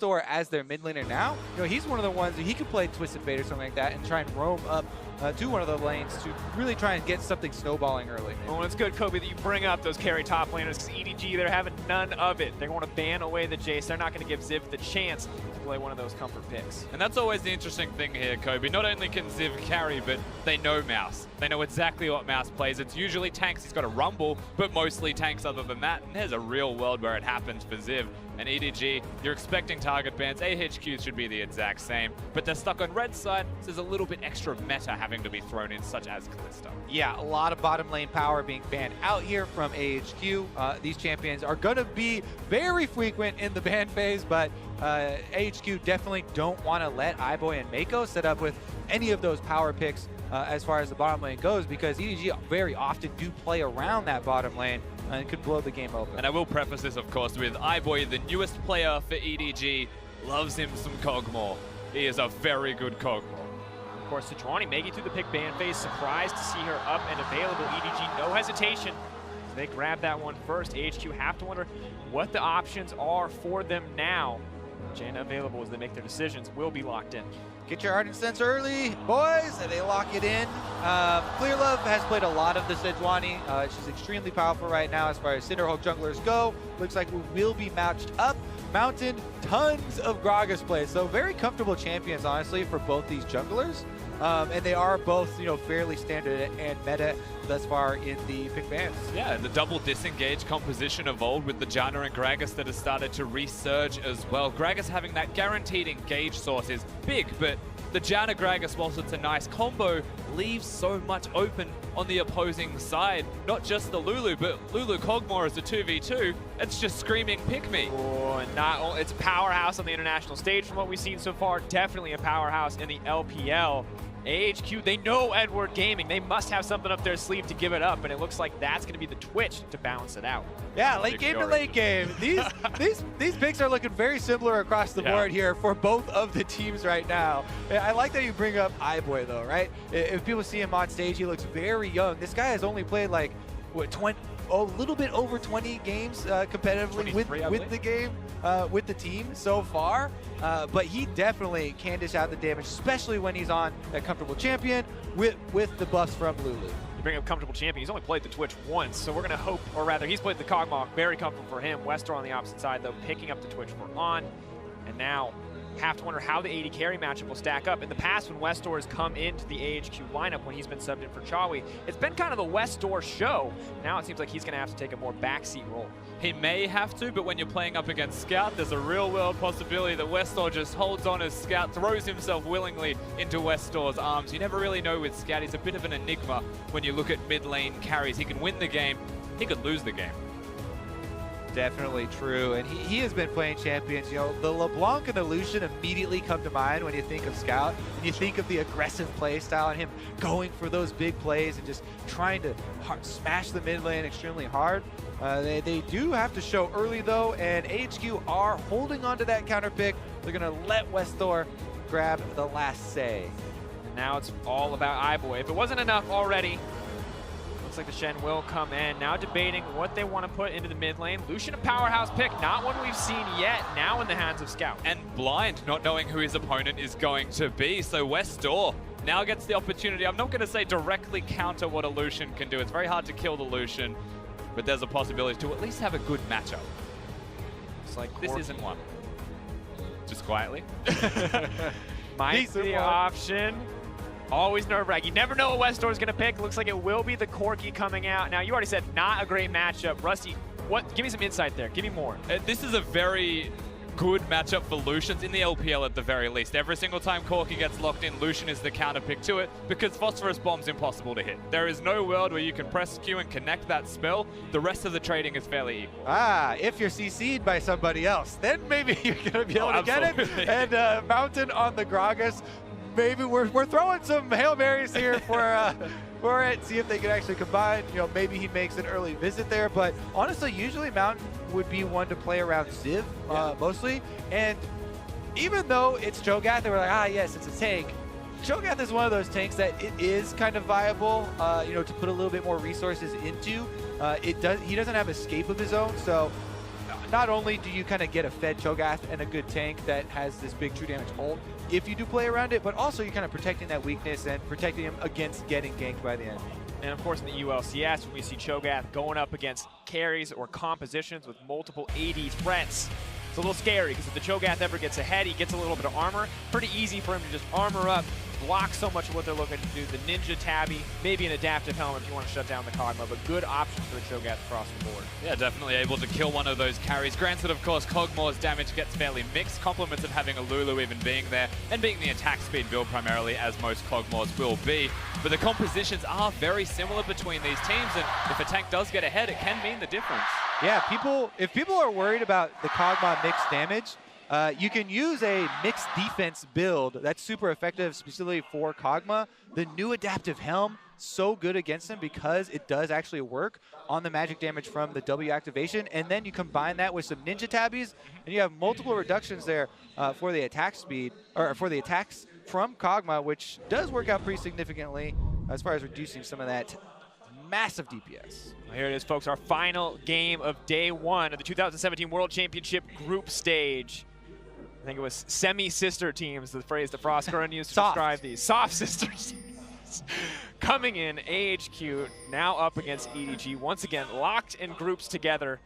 Westor as their mid laner now, he's one of the ones that he could play Twisted Fate or something like that and try and roam up to one of the lanes to really try and get something snowballing early. Maybe. Well, it's good, Kobe, that you bring up those carry top laners, because EDG, they're having none of it. They want to ban away the Jace. They're not going to give Ziv the chance to play one of those comfort picks. And that's always the interesting thing here, Kobe. Not only can Ziv carry, but they know Mouse. They know exactly what Mouse plays. It's usually tanks. He's got a Rumble, but mostly tanks other than that. And there's a real world where it happens for Ziv. And EDG, you're expecting target bans. AHQs should be the exact same, but they're stuck on red side, so there's a little bit extra meta having to be thrown in, such as Kalista. Yeah, a lot of bottom lane power being banned out here from AHQ. These champions are going to be very frequent in the ban phase, but AHQ definitely don't want to let iBoy and Mako set up with any of those power picks as far as the bottom lane goes, because EDG very often do play around that bottom lane and could blow the game open. And I will preface this, of course, with iBoy, the newest player for EDG, loves him some Kog'Maw. He is a very good Kog'Maw. Of course, Sejuani making through the pick ban phase, surprised to see her up and available. EDG, no hesitation. They grab that one first. AHQ have to wonder what the options are for them now. Jaina available as they make their decisions, will be locked in. Get your Ardent Sense early, boys, and they lock it in. Clearlove has played a lot of the Sejuani. She's extremely powerful right now as far as Cinderhulk junglers go. Looks like we will be matched up. Mountain, tons of Gragas play, so very comfortable champions, honestly, for both these junglers. And they are both, fairly standard and meta thus far in the pick bans. Yeah, the double disengage composition evolved with the Janna and Gragas that has started to resurge as well. Gragas having that guaranteed engage source is big, but the Janna Gragas, whilst it's a nice combo, leaves so much open on the opposing side. Not just the Lulu, but Lulu Kog'Maw as a 2v2. It's just screaming pick me. Oh, and it's a powerhouse on the international stage from what we've seen so far. Definitely a powerhouse in the LPL. AHQ, they know Edward Gaming. They must have something up their sleeve to give it up, and it looks like that's going to be the Twitch to balance it out. Yeah, late game to late game. These picks are looking very similar across the board here for both of the teams right now. I like that you bring up iBoy though, right? If people see him on stage, he looks very young. This guy has only played like, what, a little bit over 20 games competitively with the game, with the team so far. But he definitely can dish out the damage, especially when he's on a comfortable champion with the buffs from Lulu. You bring up comfortable champion. He's only played the Twitch once, so we're going to hope, or rather, he's played the Kog'Maw. Very comfortable for him. Westor on the opposite side, though, picking up the Twitch for On. And now, have to wonder how the AD carry matchup will stack up. In the past, when Westor has come into the AHQ lineup, when he's been subbed in for Chawi, it's been kind of the Westor show. Now it seems like he's going to have to take a more backseat role. He may have to, but when you're playing up against Scout, there's a real-world possibility that Westor just holds on as Scout, throws himself willingly into Westor's arms. You never really know with Scout. He's a bit of an enigma when you look at mid-lane carries. He can win the game. He could lose the game. Definitely true, and he has been playing champions. The LeBlanc and the Lucian immediately come to mind when you think of Scout, and you think of the aggressive play style and him going for those big plays and just trying to smash the mid lane extremely hard. They do have to show early though, and AHQ are holding on to that counter pick. They're gonna let Westor grab the last say. And now it's all about iBoy. If it wasn't enough already, looks like the Shen will come in. Now debating what they want to put into the mid lane. Lucian, a powerhouse pick, not one we've seen yet, now in the hands of Scout. And blind, not knowing who his opponent is going to be. So Westor now gets the opportunity. I'm not going to say directly counter what a Lucian can do. It's very hard to kill the Lucian, but there's a possibility to at least have a good matchup. It's like this isn't one. Just quietly. Might be the option. Always nerve-wracking. You never know what Westor's going to pick. Looks like it will be the Corki coming out. Now, you already said not a great matchup. Rusty, give me some insight there. Give me more. This is a very good matchup for Lucians in the LPL at the very least. Every single time Corki gets locked in, Lucian is the counter pick to it because Phosphorus Bomb's impossible to hit. There is no world where you can press Q and connect that spell. The rest of the trading is fairly equal. If you're CC'd by somebody else, then maybe you're going to be able to get it. And Mountain on the Gragas. Maybe we're throwing some Hail Marys here for it, see if they can actually combine. Maybe he makes an early visit there, but honestly, usually Mountain would be one to play around Ziv mostly. And even though it's Cho'Gath, they were like, yes, it's a tank. Cho'Gath is one of those tanks that it is kind of viable, to put a little bit more resources into. He doesn't have escape of his own, so not only do you kind of get a fed Cho'Gath and a good tank that has this big true damage ult if you do play around it, but also you're kind of protecting that weakness and protecting him against getting ganked by the enemy. And of course in the ULCS, when we see Cho'Gath going up against carries or compositions with multiple AD threats, it's a little scary because if the Cho'Gath ever gets ahead, he gets a little bit of armor. Pretty easy for him to just armor up, block so much of what they're looking to do. The Ninja Tabby, maybe an adaptive helmet if you want to shut down the Kog'Maw, but good options for the Cho'Gath across the board. Yeah, definitely able to kill one of those carries. Granted, of course, Kog'Maw's damage gets fairly mixed. Compliments of having a Lulu even being there and being the attack speed build primarily, as most Kog'Maws will be. But the compositions are very similar between these teams, and if a tank does get ahead, it can mean the difference. Yeah, if people are worried about the Kog'Maw mixed damage, you can use a mixed defense build that's super effective specifically for Kog'Maw. The new adaptive helm, so good against him because it does actually work on the magic damage from the W activation, and then you combine that with some Ninja Tabbies, and you have multiple reductions there for the attack speed, or for the attacks from Kog'Maw, which does work out pretty significantly as far as reducing some of that massive DPS. Well, here it is, folks, our final game of day one of the 2017 World Championship group stage. I think it was semi-sister teams, the phrase that Frostgurn used to describe these. Soft sisters. Coming in, AHQ now up against EDG. Once again, locked in groups together.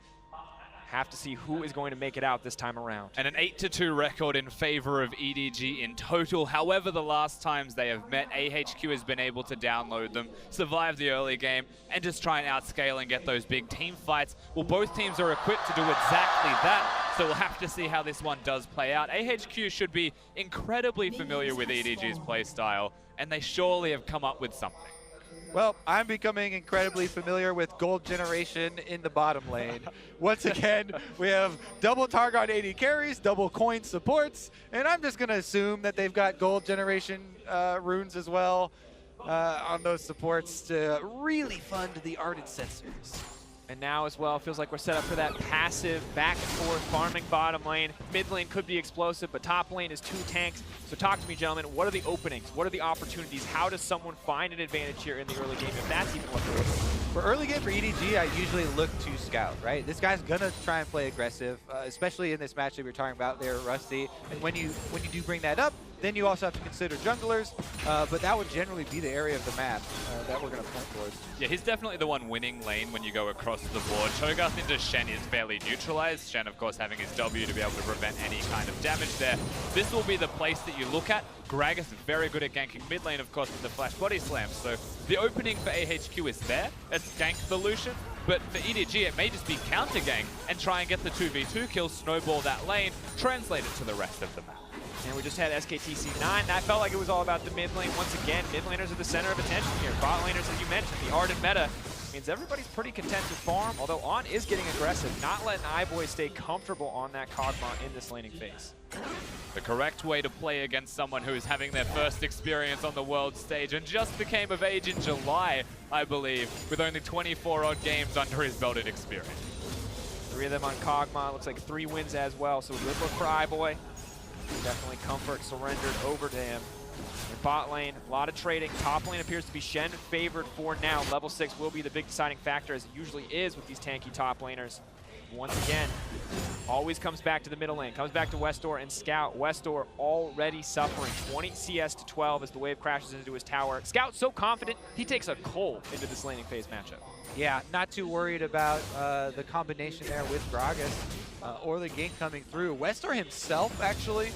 Have to see who is going to make it out this time around. And an 8-2 record in favor of EDG in total. However, the last times they have met, AHQ has been able to download them, survive the early game, and just try and outscale and get those big team fights. Well, both teams are equipped to do exactly that, so we'll have to see how this one does play out. AHQ should be incredibly familiar with EDG's playstyle, and they surely have come up with something. Well, I'm becoming incredibly familiar with gold generation in the bottom lane. Once again, we have double Targon AD carries, double coin supports, and I'm just going to assume that they've got gold generation runes as well on those supports to really fund the Ardent Sensors. And now as well, feels like we're set up for that passive back and forth farming bottom lane. Mid lane could be explosive, but top lane is 2 tanks. So talk to me, gentlemen. What are the openings? What are the opportunities? How does someone find an advantage here in the early game, if that's even what they're looking for? For early game for EDG, I usually look to scout, right? This guy's gonna try and play aggressive, especially in this matchup you're talking about there, Rusty. And when you do bring that up, then you also have to consider junglers, but that would generally be the area of the map that we're going to point towards. Yeah, he's definitely the one winning lane when you go across the board. Cho'Gath into Shen is fairly neutralized. Shen, of course, having his W to be able to prevent any kind of damage there. This will be the place that you look at. Gragas is very good at ganking mid lane, of course, with the flash body slam. So the opening for AHQ is there. It's gank the Lucian. But for EDG, it may just be counter gank and try and get the 2v2 kills, snowball that lane, translate it to the rest of the map. And we just had SKTC9. That felt like it was all about the mid lane. Once again, mid laners are the center of attention here. Bot laners, as you mentioned, the Ardent meta means everybody's pretty content to farm, although On is getting aggressive, not letting iBoy stay comfortable on that Kog'Maw in this laning phase. The correct way to play against someone who is having their first experience on the world stage and just became of age in July, I believe, with only 24 odd games under his belted experience. 3 of them on Kog'Maw, looks like 3 wins as well, so good look for iBoy. Definitely comfort surrendered over to him. In bot lane, a lot of trading. Top lane appears to be Shen favored for now. Level 6 will be the big deciding factor, as it usually is with these tanky top laners. Once again, always comes back to the middle lane. Comes back to Westor and Scout. Westor already suffering. 20 CS to 12 as the wave crashes into his tower. Scout so confident, he takes a cold into this laning phase matchup. Yeah, not too worried about the combination there with Gragas or the gank coming through. Westor himself, actually,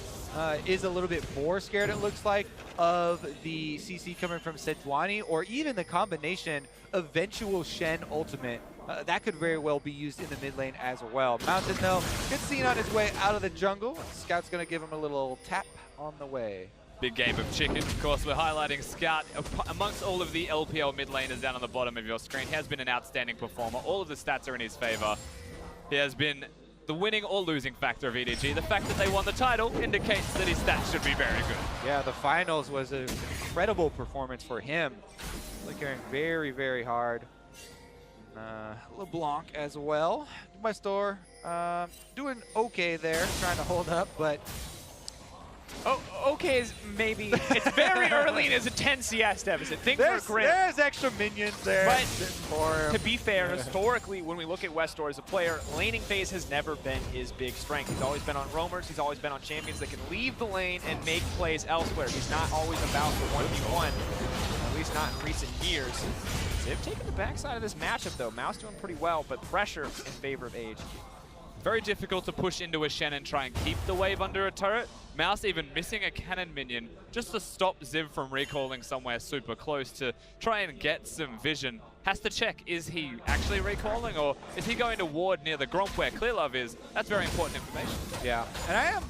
is a little bit more scared, it looks like, of the CC coming from Sejuani, or even the combination eventual Shen ultimate. That could very well be used in the mid lane as well. Mountain, though, gets seen on his way out of the jungle. Scout's going to give him a little tap on the way. Big game of chicken, of course. We're highlighting Scout. Amongst all of the LPL mid laners down on the bottom of your screen, he has been an outstanding performer. All of the stats are in his favor. He has been the winning or losing factor of EDG. The fact that they won the title indicates that his stats should be very good. Yeah, the finals was an incredible performance for him. Flickering very, very hard. LeBlanc as well. Westor doing okay there, trying to hold up, but Oh, okay is maybe. It's very early and it's a 10 CS deficit. Things are grim. There's extra minions there. But to be fair, historically, when we look at Westor as a player, laning phase has never been his big strength. He's always been on roamers. He's always been on champions that can leave the lane and make plays elsewhere. He's not always about the 1v1, at least not in recent years. They've taken the backside of this matchup, though. Mouse doing pretty well, but pressure in favor of AHQ. Very difficult to push into a Shen and try and keep the wave under a turret. Mouse even missing a cannon minion just to stop Ziv from recalling somewhere super close to try and get some vision. Has to check, is he actually recalling or is he going to ward near the Gromp where Clearlove is? That's very important information. Yeah, and I am,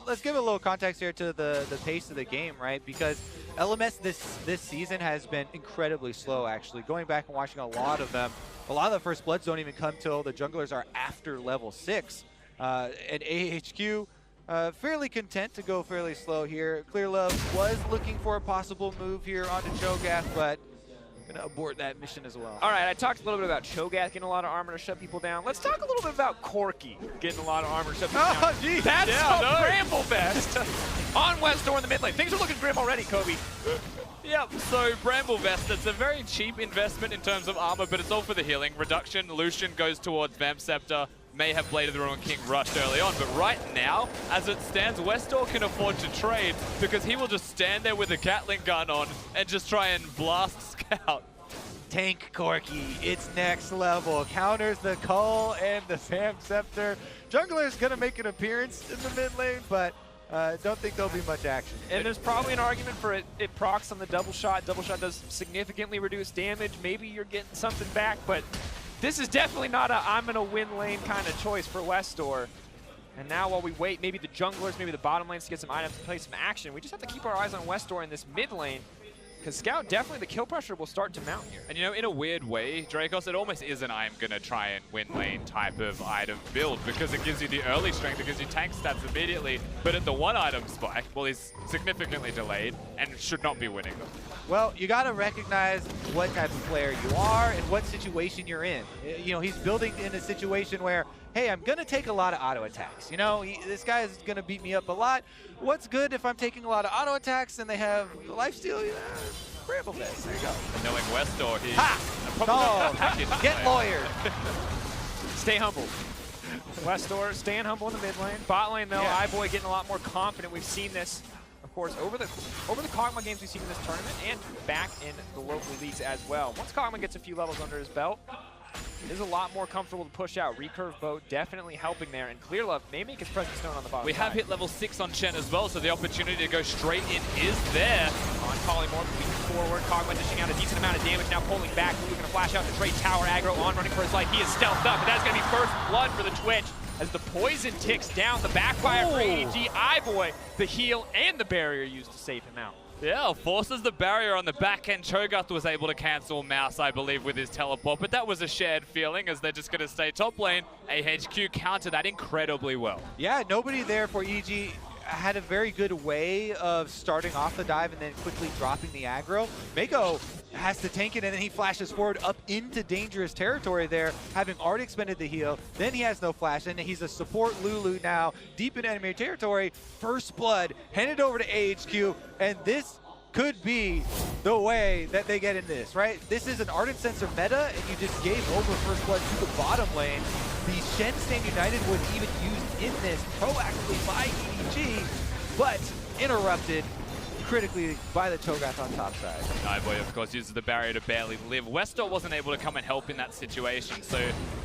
let's give a little context here to the pace of the game, right? Because LMS this season has been incredibly slow, actually. Going back and watching a lot of them, a lot of the first bloods don't even come till the junglers are after level 6. And AHQ, fairly content to go fairly slow here. Clearlove was looking for a possible move here onto Cho'Gath, but gonna abort that mission as well. All right, I talked a little bit about Cho'Gath getting a lot of armor to shut people down. Let's talk a little bit about Corki getting a lot of armor to shut people down. Oh, geez. That's Bramblevest on Westor in the mid lane. Things are looking grim already, Kobe. Yep, so Bramblevest, it's a very cheap investment in terms of armor, but it's all for the healing. Reduction, Lucian goes towards Vamp Scepter, may have Blade of the Ruined King rushed early on, but right now, as it stands, Westor can afford to trade because he will just stand there with a Gatling gun on and just try and blast Scout. Tank Corki, it's next level. Counters the Cull and the Vamp Scepter. Jungler's gonna make an appearance in the mid lane, but don't think there'll be much action. And there's probably an argument for it procs on the double shot. Double shot does significantly reduce damage. Maybe you're getting something back, but this is definitely not a I'm gonna win lane kind of choice for Westor. And now while we wait, maybe the junglers, maybe the bottom lanes to get some items to play some action, we just have to keep our eyes on Westor in this mid lane. Because Scout, definitely the kill pressure will start to mount here. And you know, in a weird way, Dracos, it almost is an I'm gonna try and win lane type of item build because it gives you the early strength, it gives you tank stats immediately, but at the one item spike, well, he's significantly delayed and should not be winning them. Well, you gotta recognize what type of player you are and what situation you're in. You know, he's building in a situation where, hey, I'm gonna take a lot of auto attacks. You know, this guy is gonna beat me up a lot. What's good if I'm taking a lot of auto attacks and they have lifesteal? Bramblevest, there you go. And knowing Westor, he get lawyered. Stay humble. Westor staying humble in the mid lane. Bot lane though, Yeah. iBoy getting a lot more confident. We've seen this, of course, over the Kog'Maw games we've seen in this tournament and back in the local leagues as well. Once Kog'Maw gets a few levels under his belt, it is a lot more comfortable to push out. Recurve boat definitely helping there, and Clearlove may make his presence known on the bottom We have side. hit level 6 on Shen as well, so the opportunity to go straight in is there. On Polymorph, moving forward, Kog'Maw dishing out a decent amount of damage, now pulling back. Lulu gonna flash out to trade tower aggro, on running for his life. He is stealthed up, but that's gonna be first blood for the Twitch as the poison ticks down. The backfire for ADG, iBoy, the heal and the barrier used to save him out. Yeah, forces the barrier on the back end. Cho'Gath was able to cancel Mouse, I believe, with his teleport, but that was a shared feeling as they're just going to stay top lane. AHQ countered that incredibly well. Yeah, nobody there for EG had a very good way of starting off the dive and then quickly dropping the aggro. Mako has to tank it, and then he flashes forward up into dangerous territory there, having already expended the heal. Then he has no flash, and he's a support Lulu now, deep in enemy territory. First blood, handed over to AHQ, and this could be the way that they get in this, right? This is an Ardent Sensor meta, and you just gave over first blood to the bottom lane. The Shen Stand United was even used in this proactively by EDG, but interrupted critically by the Cho'Gath on top side. iBoy, of course, uses the barrier to barely live. Westor wasn't able to come and help in that situation, so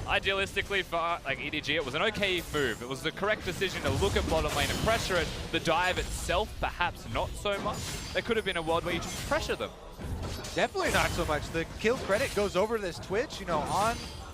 idealistically for EDG, it was an okay move. It was the correct decision to look at bottom lane and pressure it. The dive itself, perhaps not so much. There could have been a world where you just pressure them. Definitely not so much. The kill credit goes over to this Twitch. You know,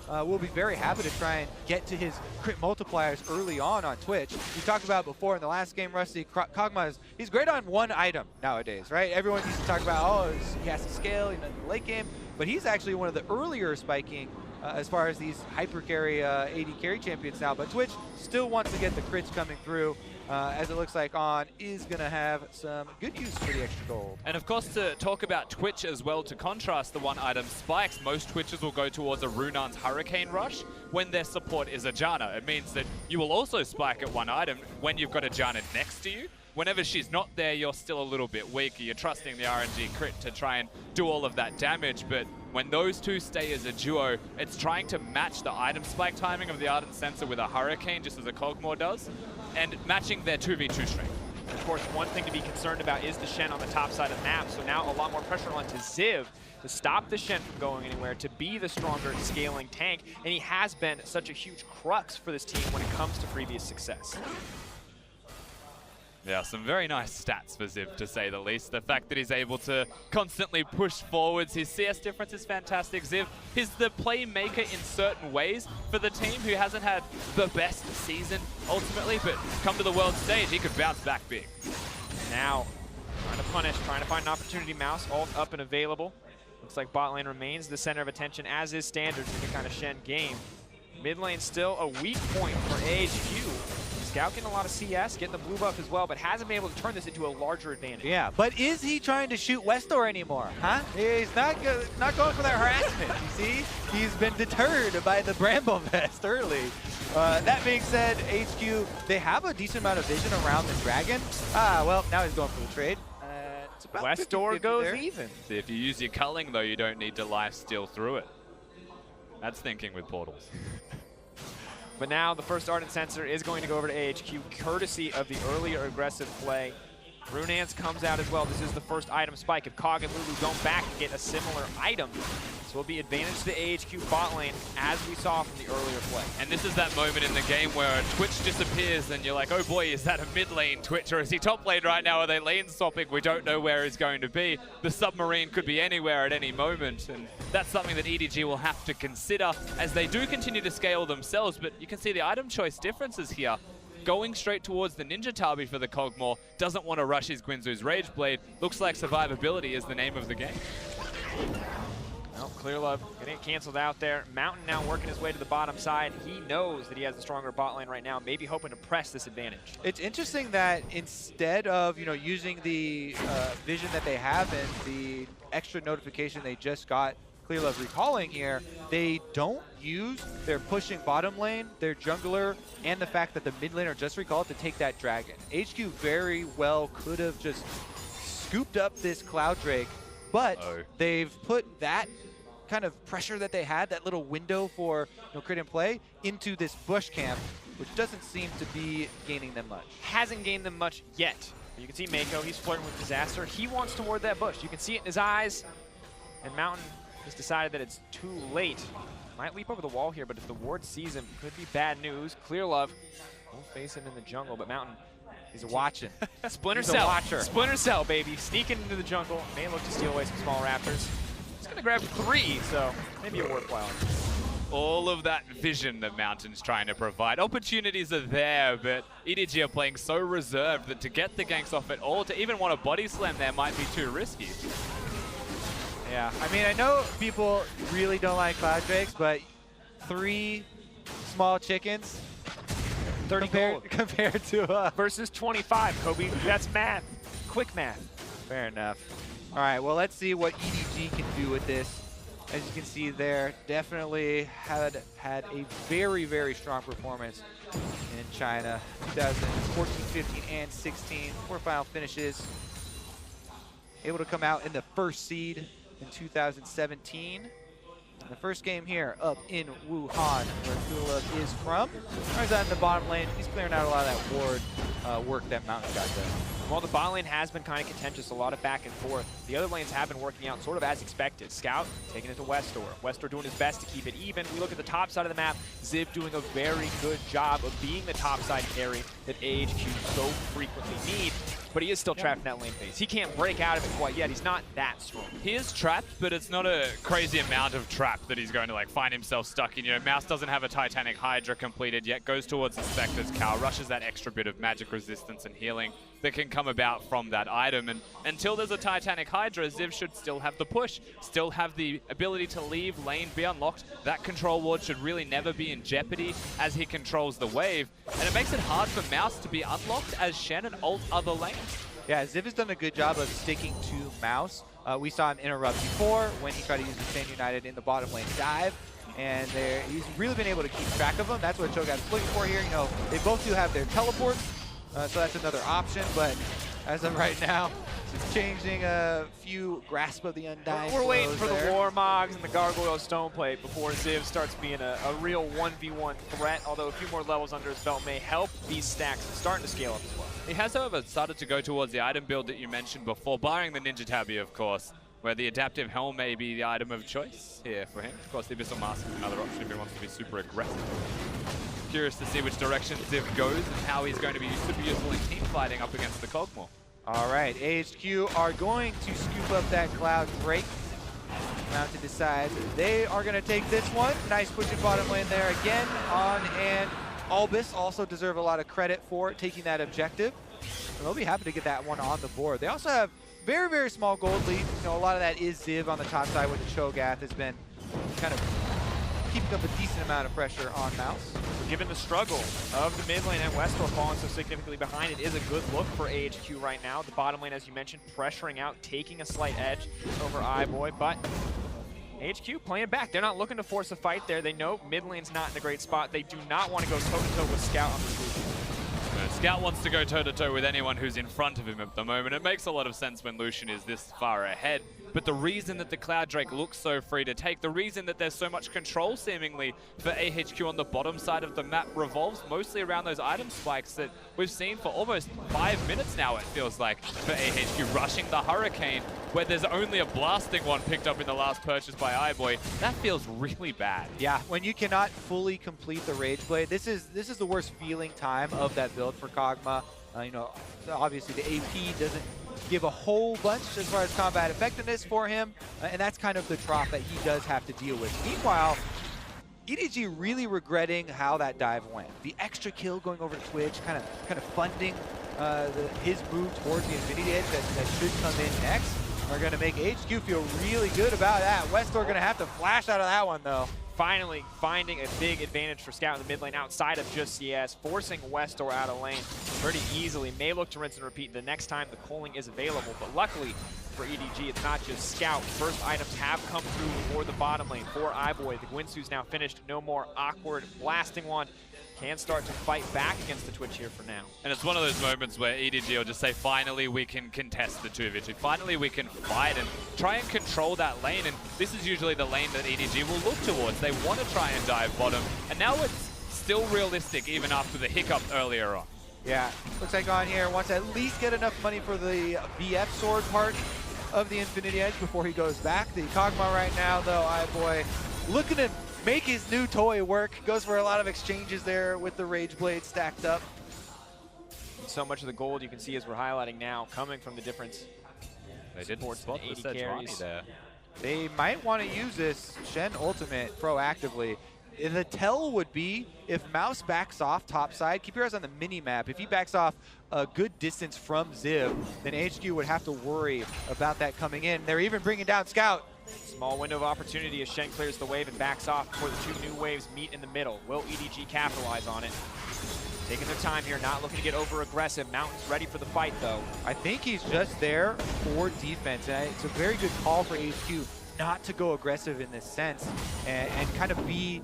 will be very happy to try and get to his crit multipliers early on Twitch. We talked about before in the last game, Rusty, Kog'Maw he's great on one item nowadays, right? Everyone used to talk about, oh, he has to scale in the late game, but he's actually one of the earlier spiking as far as these hyper carry AD carry champions now. But Twitch still wants to get the crits coming through, as it looks like On is going to have some good use for the extra gold. And of course, to talk about Twitch as well, to contrast the one item spikes, most Twitches will go towards a Runan's Hurricane Rush when their support is a Janna. It means that you will also spike at one item when you've got a Janna next to you. whenever she's not there, you're still a little bit weaker. You're trusting the RNG crit to try and do all of that damage, but when those two stay as a duo, it's trying to match the item spike timing of the Ardent Sensor with a Hurricane, just as a Cogmore does, and matching their 2v2 strength. Of course, one thing to be concerned about is the Shen on the top side of the map, so now a lot more pressure onto Ziv to stop the Shen from going anywhere, to be the stronger scaling tank, and he has been such a huge crux for this team when it comes to previous success. Yeah, some very nice stats for Ziv, to say the least. The fact that he's able to constantly push forwards, his CS difference is fantastic. Ziv is the playmaker in certain ways for the team, who hasn't had the best season ultimately, but come to the world stage, he could bounce back big. Now, trying to punish, trying to find an opportunity. Mouse ult up and available. Looks like bot lane remains the center of attention, as is standard in the kind of Shen game. Mid lane still a weak point for AHQ. Scout getting a lot of CS, getting the blue buff as well, but hasn't been able to turn this into a larger advantage. Yeah, but is he trying to shoot Westor anymore? Huh? He's not going for that harassment, you see? He's been deterred by the Bramble Vest early. That being said, HQ, they have a decent amount of vision around the Dragon. Well, now he's going for the trade. Westor goes even. So if you use your culling, though, you don't need to lifesteal through it. That's thinking with portals. But now the first Ardent Sensor is going to go over to AHQ, courtesy of the earlier aggressive play. Runance comes out as well. This is the first item spike. If Kog and Lulu don't back and get a similar item, this will be advantage to the AHQ bot lane, as we saw from the earlier play. And this is that moment in the game where Twitch disappears and you're like, oh boy, is that a mid lane Twitch, or is he top lane right now? Are they lane swapping? We don't know where he's going to be. The submarine could be anywhere at any moment, and that's something that EDG will have to consider as they do continue to scale themselves, but you can see the item choice differences here. Going straight towards the Ninja Tabi for the Cogmore, doesn't want to rush his Guinzu's Rage Blade. Looks like survivability is the name of the game. Well, Clearlove getting it canceled out there. Mountain now working his way to the bottom side. He knows that he has the stronger bot lane right now, maybe hoping to press this advantage. It's interesting that instead of using the vision that they have and the extra notification they just got, Clearlove recalling here, they don't use their pushing bottom lane, their jungler, and the fact that the mid laner just recalled to take that dragon. HQ very well could have just scooped up this Cloud Drake, but they've put that kind of pressure that they had, that little window for crit and play, into this bush camp, which doesn't seem to be gaining them much. Hasn't gained them much yet. You can see Mako, he's flirting with disaster. He wants to ward that bush. You can see it in his eyes, and Mountain has decided that it's too late. Might leap over the wall here, but if the ward sees him, could be bad news. Clearlove won't face him in the jungle, but Mountain, he's watching. Splinter He's Cell. a watcher. Splinter Cell, baby. Sneaking into the jungle. May look to steal away some small raptors. He's going to grab 3, so maybe a worthwhile. All of that vision that Mountain's trying to provide. Opportunities are there, but EDG are playing so reserved that to get the ganks off at all, to even want a body slam there might be too risky. Yeah, I mean, I know people really don't like Cloud Drakes, but 3 small chickens 30 compared to versus 25, Kobe. That's math. Quick math. Fair enough. All right, well, let's see what EDG can do with this. As you can see there, definitely had a very, very strong performance in China. 2014, 15, and 16. 4 final finishes. Able to come out in the first seed in 2017. And the first game here up in Wuhan, where Clearlove is from. Tarzan in the bottom lane. He's clearing out a lot of that ward work that Mountain got done. Well, the bot lane has been kind of contentious, a lot of back and forth. The other lanes have been working out sort of as expected. Scout taking it to Westor. Westor doing his best to keep it even. We look at the top side of the map. Ziv doing a very good job of being the top side carry that AHQ so frequently need. But he is still trapped in that lane phase. He can't break out of it quite yet. He's not that strong. He is trapped, but it's not a crazy amount of trap that he's going to find himself stuck in. Mouse doesn't have a Titanic Hydra completed yet, goes towards the Spectre's Cow, rushes that extra bit of magic resistance and healing that can come about from that item. And until there's a Titanic Hydra, Ziv should still have the push, still have the ability to leave lane, be unlocked. That control ward should really never be in jeopardy as he controls the wave. And it makes it hard for Mouse to be unlocked as Shen and ult other lanes. Yeah, Ziv has done a good job of sticking to Mouse. We saw him interrupt before when he tried to use the Sand United in the bottom lane dive. And he's really been able to keep track of them. That's what Cho'Gath's looking for here. They both do have their teleports. so that's another option, but as of right now, it's changing a few Grasp of the Undying. We're waiting for there. the Warmogs and the Gargoyle Stoneplate before Ziv starts being a real 1v1 threat, although a few more levels under his belt may help these stacks starting to scale up as well. He has, however, started to go towards the item build that you mentioned before, barring the Ninja Tabby, of course, where the Adaptive Helm may be the item of choice here for him. Of course, the Abyssal Mask is another option if he wants to be super aggressive. Curious to see which direction Ziv goes and how he's going to be super useful in team fighting up against the Kog'Maw. All right, AHQ are going to scoop up that Cloud Drake. Mountain decides they are going to take this one. Nice pushing bottom lane there again on, and Albus also deserve a lot of credit for taking that objective. And they'll be happy to get that one on the board. They also have very, very small gold lead. You know, a lot of that is Ziv on the top side with the Cho'Gath has been kind of keeping up a decent amount of pressure on Mouse. Given the struggle of the mid lane and Westor falling so significantly behind, it is a good look for AHQ right now. The bottom lane, as you mentioned, pressuring out, taking a slight edge over iBoy, but AHQ playing back. They're not looking to force a fight there. They know mid lane's not in a great spot. They do not want to go toe-to-toe with Scout on the Lucian. Scout wants to go toe-to-toe with anyone who's in front of him at the moment. It makes a lot of sense when Lucian is this far ahead. But the reason that the Cloud Drake looks so free to take, the reason that there's so much control seemingly for AHQ on the bottom side of the map revolves mostly around those item spikes that we've seen for almost 5 minutes now, it feels like, for AHQ rushing the Hurricane, where there's only a blasting one picked up in the last purchase by iBoy. That feels really bad. Yeah, when you cannot fully complete the Rage Blade, this is the worst feeling time of that build for Kog'Maw. You know, obviously the AP doesn't give a whole bunch as far as combat effectiveness for him, and that's kind of the trough that he does have to deal with. Meanwhile, EDG really regretting how that dive went. The extra kill going over to Twitch, kind of funding his move towards the Infinity Edge that should come in next, are going to make HQ feel really good about that. Westor going to have to flash out of that one, though. Finally finding a big advantage for Scout in the mid lane outside of just CS, forcing Westor out of lane pretty easily. May look to rinse and repeat the next time the culling is available, but luckily for EDG, it's not just Scout. First items have come through for the bottom lane. For iBoy, the Gwinsu's now finished. No more awkward blasting one. Can start to fight back against the Twitch here for now. And it's one of those moments where EDG will just say, finally we can contest the 2v2. Finally we can fight and try and control that lane. And this is usually the lane that EDG will look towards. They want to try and dive bottom. And now it's still realistic even after the hiccup earlier on. Yeah, looks like on here wants to at least get enough money for the BF sword part of the Infinity Edge before he goes back. The Kog'Maw right now, though, iBoy looking to make his new toy work. Goes for a lot of exchanges there with the Rage Blade stacked up. So much of the gold you can see as we're highlighting now coming from the different They didn't spot the 80 carries carries there. They might want to use this Shen ultimate proactively. The tell would be if Mouse backs off topside, keep your eyes on the mini-map. If he backs off a good distance from Ziv, then HQ would have to worry about that coming in. They're even bringing down Scout. Small window of opportunity as Shen clears the wave and backs off before the two new waves meet in the middle. Will EDG capitalize on it? Taking their time here, not looking to get over aggressive. Mountain's ready for the fight though. I think he's just there for defense, and it's a very good call for HQ not to go aggressive in this sense and kind of be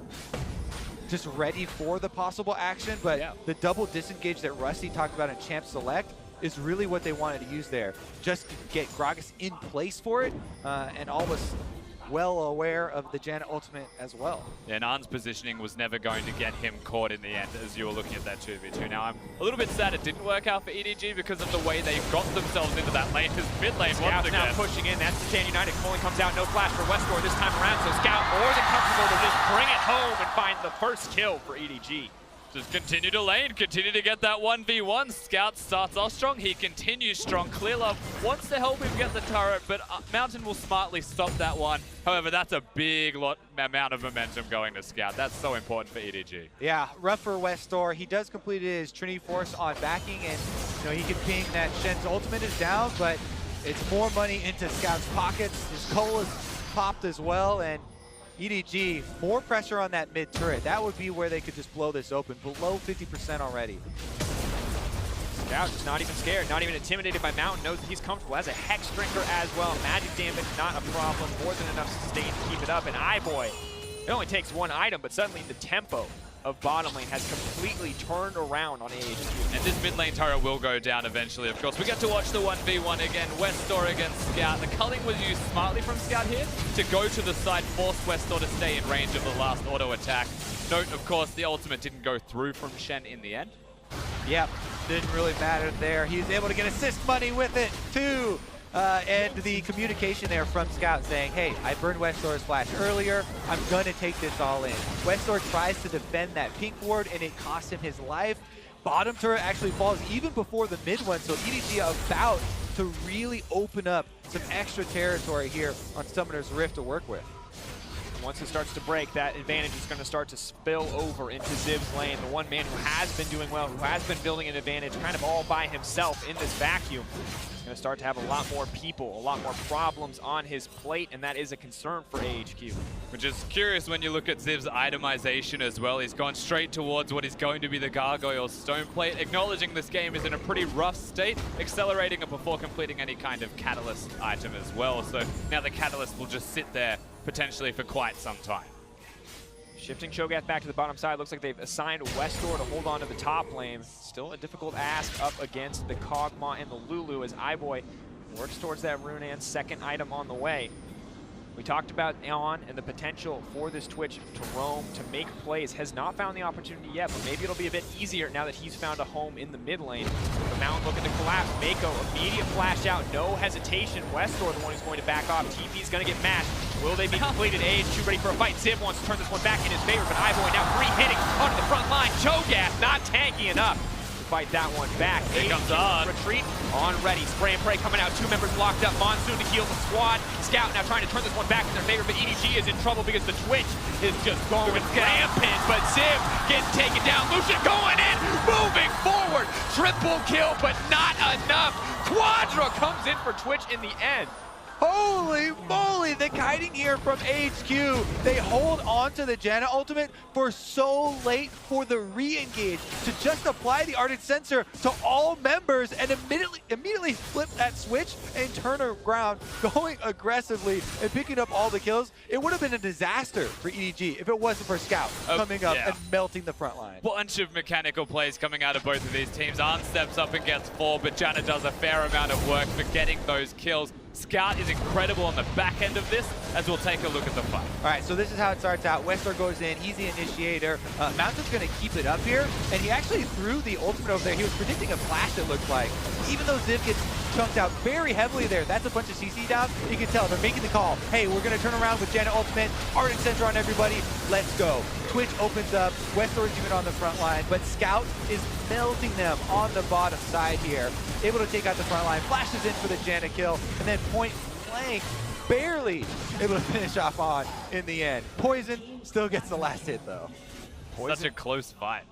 just ready for the possible action. But yeah, the double disengage that Rusty talked about in Champ Select is really what they wanted to use there. Just to get Gragas in place for it, and almost well aware of the Janet ultimate as well. Yeah, and Arn's positioning was never going to get him caught in the end as you were looking at that 2v2. Now, I'm a little bit sad it didn't work out for EDG because of the way they got themselves into that lane. His mid lane once again. Now pushing in, that's the Tan United. Culling comes out, no flash for Westor this time around, so Scout more than comfortable to just bring it home and find the first kill for EDG. Just continue to lane, continue to get that 1v1. Scout starts off strong, he continues strong. Clearlove wants to help him get the turret, but Mountain will smartly stop that one. However, that's a big amount of momentum going to Scout. That's so important for EDG. Yeah, rough for Westor. He does complete his Trinity Force on backing, and you know he can ping that Shen's ultimate is down, but it's more money into Scout's pockets. His Cole is popped as well, and EDG, more pressure on that mid turret. That would be where they could just blow this open. Below 50% already. Scout just not even scared, not even intimidated by Mountain. Knows that he's comfortable. Has a Hex Drinker as well. Magic damage, not a problem. More than enough sustain to keep it up. And iBoy, it only takes one item, but suddenly the tempo of bottom lane has completely turned around on AHQ. And this mid lane turret will go down eventually, of course. We get to watch the 1v1 again. Westor against Scout. The culling was used smartly from Scout here to go to the side, force Westor to stay in range of the last auto attack. Note, of course, the ultimate didn't go through from Shen in the end. Yep, didn't really matter there. He was able to get assist money with it, too. And the communication there from Scout saying, hey, I burned Westor's flash earlier. I'm going to take this all in. Westor tries to defend that pink ward, and it costs him his life. Bottom turret actually falls even before the mid one, so EDG about to really open up some extra territory here on Summoner's Rift to work with. Once it starts to break, that advantage is going to start to spill over into Ziv's lane. The one man who has been doing well, who has been building an advantage kind of all by himself in this vacuum, is going to start to have a lot more people, a lot more problems on his plate, and that is a concern for AHQ. Which is curious when you look at Ziv's itemization as well. He's gone straight towards what is going to be the Gargoyle Stone Plate, acknowledging this game is in a pretty rough state, accelerating it before completing any kind of Catalyst item as well. So now the Catalyst will just sit there potentially for quite some time. Shifting Cho'Gath back to the bottom side. Looks like they've assigned Westor to hold on to the top lane. Still a difficult ask up against the Kog'Maw and the Lulu as iBoy works towards that rune and second item on the way. We talked about Aeon and the potential for this Twitch to roam, to make plays. Has not found the opportunity yet, but maybe it'll be a bit easier now that he's found a home in the mid lane. The Mountain looking to collapse. Mako, immediate flash out, no hesitation. Westor, the one who's going to back off. TP's going to get mashed. Will they be completed? AHQ ready for a fight. Ziv wants to turn this one back in his favor, but iBoy now free hitting onto the front line. Cho'Gath not tanky enough to fight that one back. Here comes on. Retreat on ready. Spray and pray coming out. Two members locked up. Monsoon to heal the squad. Scout now trying to turn this one back in their favor, but EDG is in trouble because the Twitch is just going rampant. But Ziv getting taken down. Lucian going in, moving forward. Triple kill, but not enough. Quadra comes in for Twitch in the end. Holy moly, the kiting here from AHQ. They hold on to the Janna ultimate for so late for the re-engage to just apply the Ardent Sensor to all members and immediately flip that switch and turn around, going aggressively and picking up all the kills. It would have been a disaster for EDG if it wasn't for Scout coming up and melting the front line. Bunch of mechanical plays coming out of both of these teams. Arn steps up and gets 4, but Janna does a fair amount of work for getting those kills. Scout is incredible on the back end of this, as we'll take a look at the fight. All right, so this is how it starts out. Westor goes in, he's the initiator. Mountain's going to keep it up here, and he actually threw the ultimate over there. He was predicting a flash, it looked like. Even though Ziv gets chunked out very heavily there, that's a bunch of CC down. You can tell they're making the call. Hey, we're going to turn around with Janna ultimate, Ardent Sensor on everybody, let's go. Twitch opens up, Westor is even on the front line, but Scout is melting them on the bottom side here. Able to take out the front line, flashes in for the Janna kill, and then point blank, barely able to finish off on in the end. Poison still gets the last hit though. Such a close fight.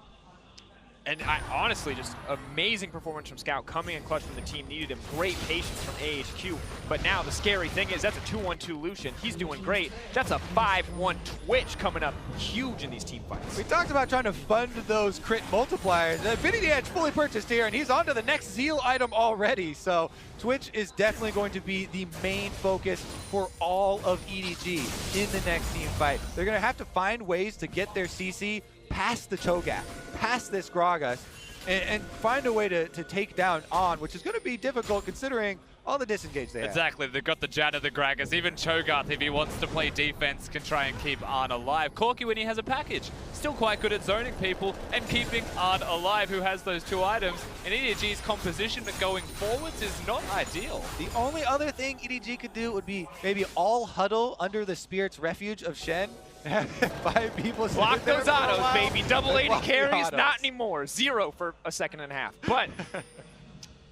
And honestly, just amazing performance from Scout, coming in clutch from the team. Needed him. Great patience from AHQ. But now the scary thing is that's a 2-1-2 Lucian. He's doing great. That's a 5-1 Twitch coming up huge in these team fights. We talked about trying to fund those crit multipliers. Infinity Edge fully purchased here, and he's on to the next Zeal item already. So Twitch is definitely going to be the main focus for all of EDG in the next team fight. They're going to have to find ways to get their CC past the Cho'Gath, past this Gragas, and find a way to take down On, which is going to be difficult considering all the disengage they have. Exactly, they've got the Janna, the Gragas, even Cho'Gath, if he wants to play defense, can try and keep Arn alive. Corki, when he has a package, still quite good at zoning people and keeping Arn alive, who has those 2 items. And EDG's composition going forwards is not ideal. The only other thing EDG could do would be maybe all huddle under the Spirit's Refuge of Shen. 5 people block those autos, baby. Double 80 carries, not anymore. 0 for a second and a half. But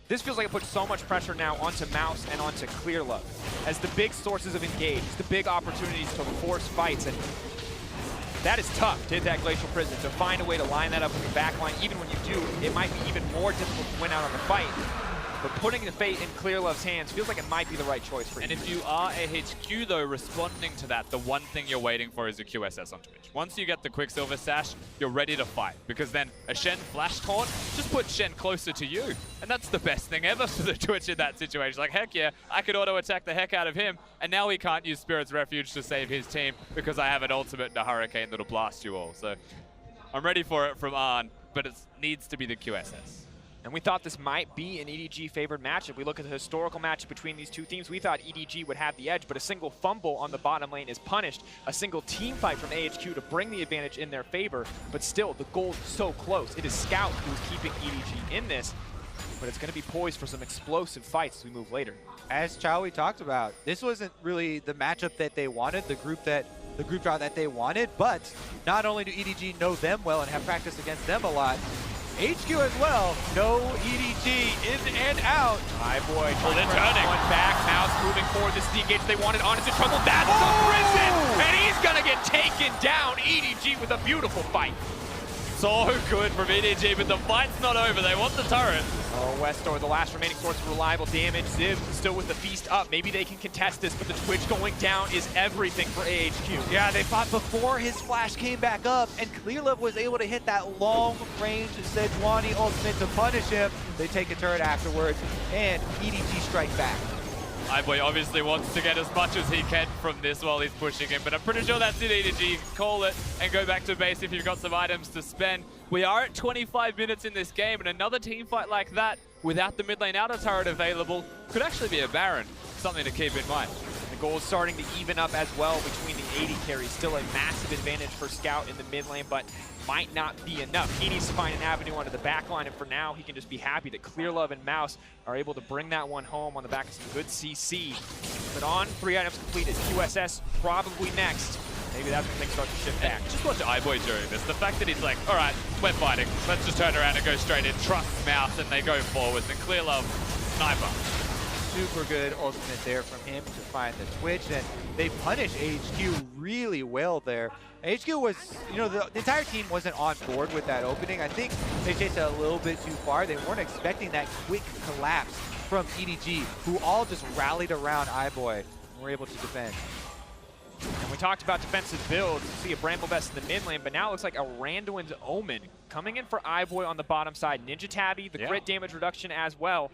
this feels like it puts so much pressure now onto Mouse and onto Clearlove as the big sources of engage, the big opportunities to force fights. And that is tough to hit that Glacial Prison, to find a way to line that up with your back line. Even when you do, it might be even more difficult to win out on the fight. But putting the fate in Clearlove's hands feels like it might be the right choice for you. And if you are AHQ, though, responding to that, the one thing you're waiting for is a QSS on Twitch. Once you get the Quicksilver Sash, you're ready to fight. Because then a Shen Flash Taunt just puts Shen closer to you. And that's the best thing ever for the Twitch in that situation. Like, heck yeah, I could auto-attack the heck out of him, and now he can't use Spirit's Refuge to save his team because I have an ultimate and a Hurricane that'll blast you all. So I'm ready for it from Arn, but it needs to be the QSS. And we thought this might be an EDG favored matchup. We look at the historical matchup between these two teams. We thought EDG would have the edge, but a single fumble on the bottom lane is punished. A single team fight from AHQ to bring the advantage in their favor, but still, the goal is so close. It is Scout who's keeping EDG in this, but it's going to be poised for some explosive fights as we move later. As Chowie talked about, this wasn't really the matchup that they wanted, the group draw that they wanted, but not only do EDG know them well and have practiced against them a lot, HQ as well, no EDG in and out. iBoy turning one back, Mouse moving forward. This is the engage they wanted. On into trouble. That's the prison, and he's gonna get taken down. EDG with a beautiful fight. So good from EDG, but the fight's not over. They want the turret. Oh, Westor, the last remaining source of reliable damage. Ziv still with the feast up. Maybe they can contest this, but the Twitch going down is everything for AHQ. Yeah, they fought before his flash came back up, and Clearlove was able to hit that long-range Sejuani ultimate to punish him. They take a turret afterwards, and EDG strike back. iBoy obviously wants to get as much as he can from this while he's pushing him, but I'm pretty sure that's it, EDG. You can call it and go back to base if you've got some items to spend. We are at 25 minutes in this game, and another team fight like that without the mid lane outer turret available could actually be a Baron. Something to keep in mind. The goal is starting to even up as well between the 80 carries. Still a massive advantage for Scout in the mid lane, but might not be enough. He needs to find an avenue onto the back line, and for now, he can just be happy that Clearlove and Mouse are able to bring that one home on the back of some good CC. But on 3 items completed, QSS probably next. Maybe that's when things start to shift back. Just watch iBoy during this. The fact that he's like, all right, we're fighting. Let's just turn around and go straight in. Trust Mouse, and they go forwards. And Clearlove, sniper. Super good ultimate there from him to find the Twitch, and they punish HQ really well there. HQ was, the entire team wasn't on board with that opening. I think they chased it a little bit too far. They weren't expecting that quick collapse from EDG, who all just rallied around iBoy and were able to defend. And we talked about defensive builds. You see a Bramble Vest in the mid lane, but now it looks like a Randuin's Omen coming in for iBoy on the bottom side. Ninja Tabby, the crit damage reduction as well.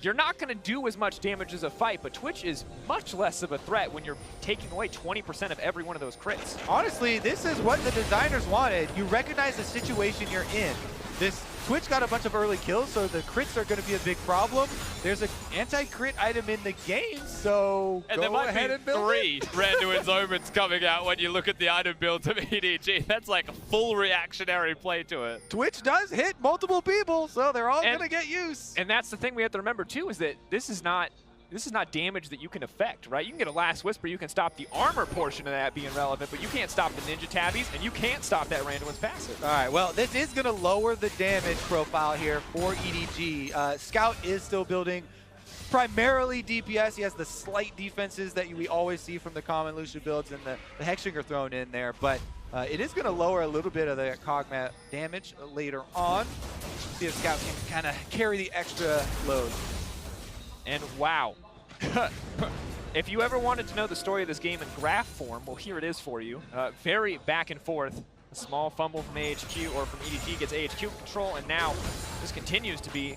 You're not going to do as much damage as a fight, but Twitch is much less of a threat when you're taking away 20% of every one of those crits. Honestly, this is what the designers wanted. You recognize the situation you're in. This Twitch got a bunch of early kills, so the crits are going to be a big problem. There's an anti-crit item in the game, so and go ahead and build 3 Randuin's Omens coming out when you look at the item builds of EDG. That's like a full reactionary play to it. Twitch does hit multiple people, so they're all going to get use. And that's the thing we have to remember too, is that this is not damage that you can affect, right? You can get a Last Whisper, you can stop the armor portion of that being relevant, but you can't stop the Ninja Tabbies, and you can't stop that Randuin's passive. All right, well, this is going to lower the damage profile here for EDG. Scout is still building primarily DPS. He has the slight defenses that we always see from the common Lucian builds and the Hexbringer thrown in there, but it is going to lower a little bit of the Cogmat damage later on. See if Scout can kind of carry the extra load. And wow. If you ever wanted to know the story of this game in graph form, well, here it is for you. Very back and forth. A small fumble from AHQ, or from EDG gets AHQ control, and now this continues to be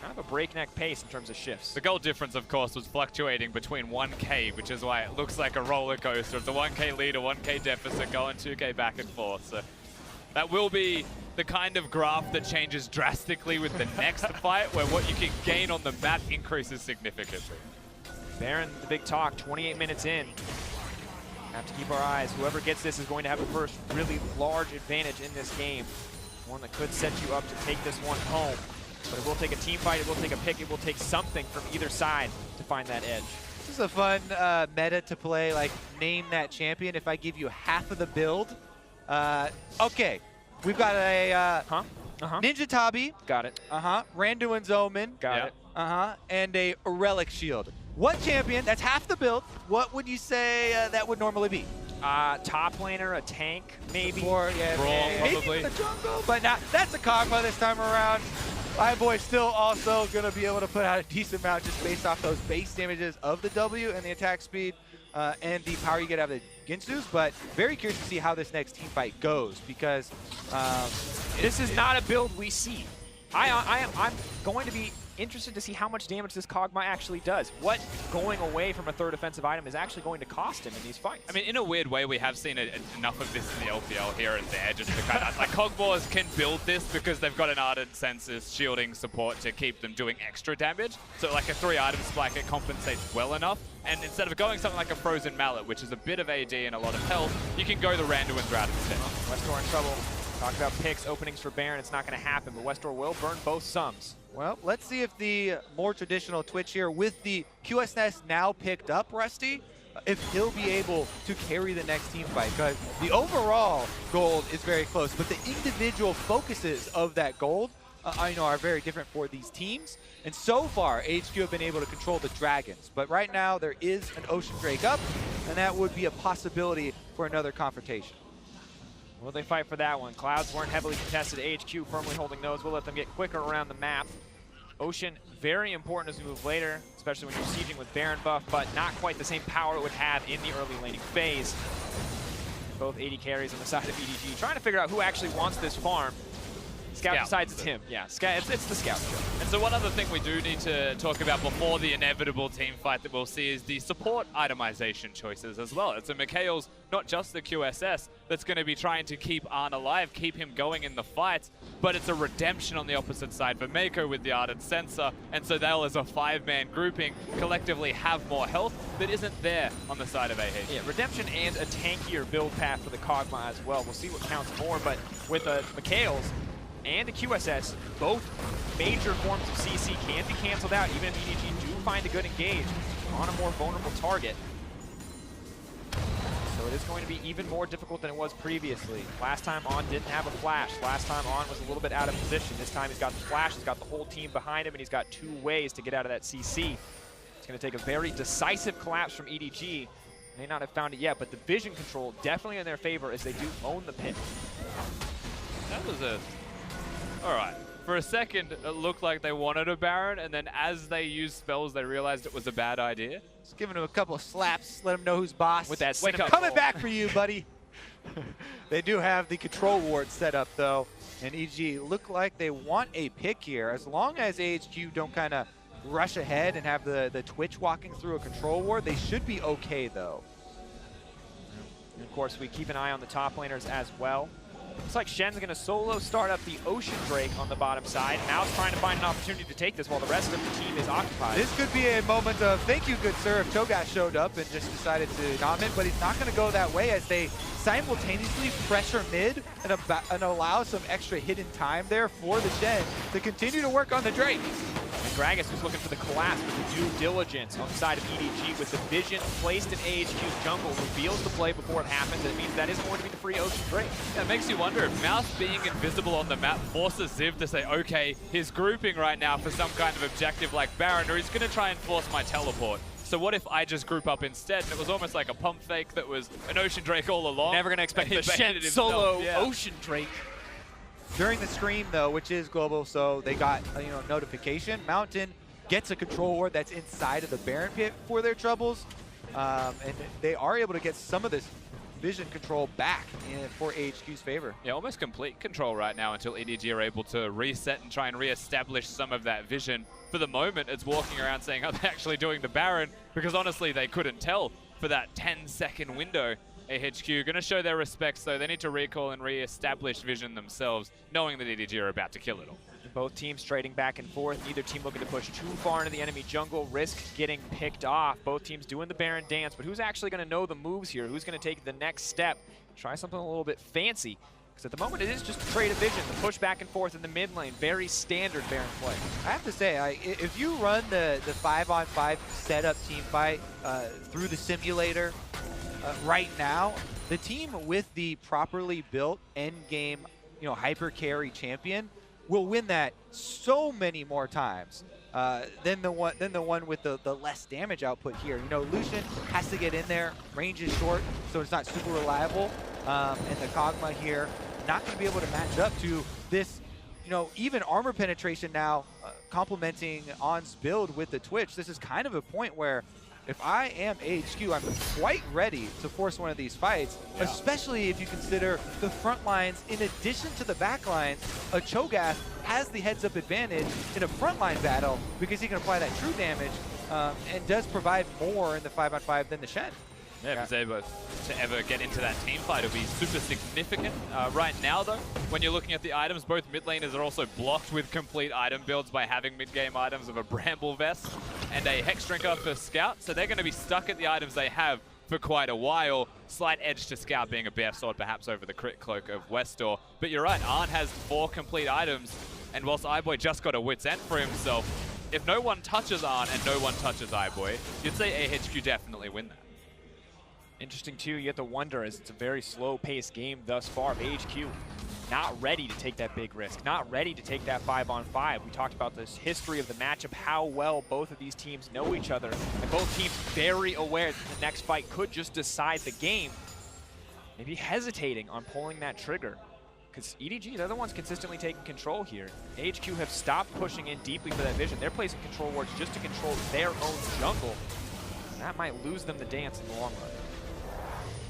kind of a breakneck pace in terms of shifts. The goal difference, of course, was fluctuating between 1K, which is why it looks like a roller coaster. It's a 1K lead, a 1K deficit, going 2K back and forth. So that will be the kind of graph that changes drastically with the next fight, where what you can gain on the map increases significantly. Baron, the big talk, 28 minutes in. Have to keep our eyes. Whoever gets this is going to have the first really large advantage in this game. One that could set you up to take this one home. But it will take a team fight, it will take a pick, it will take something from either side to find that edge. This is a fun meta to play, like name that champion. If I give you half of the build, okay. We've got a Ninja Tabi. Got it. Randuin's Omen. Got it. And a Relic Shield. What champion, that's half the build, what would you say that would normally be? Top laner, a tank, maybe. Or, probably. Maybe the jungle, but not, that's a Kog'Maw this time around. iBoy still also going to be able to put out a decent amount just based off those base damages of the W and the attack speed and the power you get out of the Ginsus, but very curious to see how this next team fight goes, because this is not a build we see. I'm going to be interested to see how much damage this Kog'Maw actually does. What going away from a third offensive item is actually going to cost him in these fights. I mean, in a weird way, we have seen enough of this in the LPL here and there, just to kind of, like, Kog'Maws can build this because they've got an Ardent Senses shielding support to keep them doing extra damage. So like a 3-item spike, it compensates well enough. And instead of going something like a Frozen Mallet, which is a bit of AD and a lot of health, you can go the Randuin's route instead. Westor in trouble. Talk about picks, openings for Baron. It's not going to happen, but Westor will burn both sums. Well, let's see if the more traditional Twitch here with the QSS now picked up, Rusty, if he'll be able to carry the next team fight. Because the overall gold is very close, but the individual focuses of that gold are very different for these teams. And so far, HQ have been able to control the Dragons. But right now, there is an Ocean Drake up, and that would be a possibility for another confrontation. Will they fight for that one? Clouds weren't heavily contested. HQ firmly holding those. We'll let them get quicker around the map. Ocean, very important as we move later, especially when you're sieging with Baron buff, but not quite the same power it would have in the early laning phase. Both AD carries on the side of EDG, trying to figure out who actually wants this farm. Scout decides it's him. Yeah, it's the Scout. And so one other thing we do need to talk about before the inevitable team fight that we'll see is the support itemization choices as well. It's a Mikhail's, not just the QSS, that's going to be trying to keep Arn alive, keep him going in the fights, but it's a redemption on the opposite side for Mako with the Ardent Sensor, and so they'll, as a 5-man grouping, collectively have more health that isn't there on the side of AH. Yeah, redemption and a tankier build path for the Kog'Maw as well. We'll see what counts more, but with the Mikhail's and the QSS, both major forms of CC can be canceled out, even if EDG do find a good engage on a more vulnerable target. So it is going to be even more difficult than it was previously. Last time On didn't have a flash. Last time On was a little bit out of position. This time he's got the flash, he's got the whole team behind him, and he's got 2 ways to get out of that CC. It's going to take a very decisive collapse from EDG. May not have found it yet, but the vision control definitely in their favor as they do own the pit. That was a... All right. For a second, it looked like they wanted a Baron, and then as they used spells, they realized it was a bad idea. Just giving him a couple of slaps, let him know who's boss. With that Wake up. Coming back for you, buddy. They do have the control ward set up, though, and EG look like they want a pick here. As long as AHQ don't kind of rush ahead and have the Twitch walking through a control ward, they should be okay, though. And of course, we keep an eye on the top laners as well. Looks like Shen's going to solo start up the Ocean Drake on the bottom side. Now it's trying to find an opportunity to take this while the rest of the team is occupied. This could be a moment of thank you, good sir, if Cho'Gath showed up and just decided to dominate, but he's not going to go that way as they simultaneously pressure mid and allow some extra hidden time there for the Shen to continue to work on the Drake. And Gragas was looking for the collapse with the due diligence on the side of EDG with the vision placed in AHQ's jungle, reveals the play before it happens. It means that isn't going to be the free Ocean Drake. Yeah, it makes you wonder if Mouse being invisible on the map forces Ziv to say, okay, he's grouping right now for some kind of objective like Baron, or he's going to try and force my teleport. So what if I just group up instead? And it was almost like a pump fake that was an Ocean Drake all along. Never going to expect the Shen solo Ocean Drake. During the scream, though, which is global, so they got notification. Mountain gets a control ward that's inside of the Baron pit for their troubles, and they are able to get some of this vision control back for AHQ's favor. Yeah, almost complete control right now until EDG are able to reset and try and re-establish some of that vision. For the moment, it's walking around saying, are they actually doing the Baron? Because honestly, they couldn't tell for that 10-second window. AHQ going to show their respects, though. They need to recall and re-establish vision themselves, knowing that EDG are about to kill it all. Both teams trading back and forth. Neither team looking to push too far into the enemy jungle, risk getting picked off. Both teams doing the Baron dance, but who's actually going to know the moves here? Who's going to take the next step? Try something a little bit fancy. Because at the moment, it is just a trade of vision. The push back and forth in the mid lane. Very standard Baron play. I have to say, if you run the 5-on-5 setup team fight through the simulator right now, the team with the properly built end game, hyper carry champion will win that so many more times than the one with the less damage output here. Lucian has to get in there. Range is short, so it's not super reliable. And the Kog'Maw here not going to be able to match up to this, even armor penetration now complementing On's build with the Twitch. This is kind of a point where if I am AHQ, I'm quite ready to force one of these fights, especially if you consider the front lines. In addition to the back lines, a Cho'Gath has the heads-up advantage in a frontline battle because he can apply that true damage and does provide more in the 5-on-5 than the Shen. Yeah, if he's able to ever get into that team fight, it'll be super significant. Right now, though, when you're looking at the items, both mid laners are also blocked with complete item builds by having mid-game items of a Bramble Vest and a Hex Drinker for Scout, so they're going to be stuck at the items they have for quite a while. Slight edge to Scout being a Bare Sword, perhaps over the crit cloak of Westor. But you're right, Arn has 4 complete items, and whilst iBoy just got a Wit's End for himself, if no one touches Arn and no one touches iBoy, you'd say AHQ definitely win that. Interesting too, you have to wonder, as it's a very slow-paced game thus far. AHQ not ready to take that big risk, not ready to take that 5-on-5. We talked about this history of the matchup, how well both of these teams know each other, and both teams very aware that the next fight could just decide the game. Maybe hesitating on pulling that trigger, because EDG, they're the ones consistently taking control here. AHQ have stopped pushing in deeply for that vision. They're placing control wards just to control their own jungle. That might lose them the dance in the long run.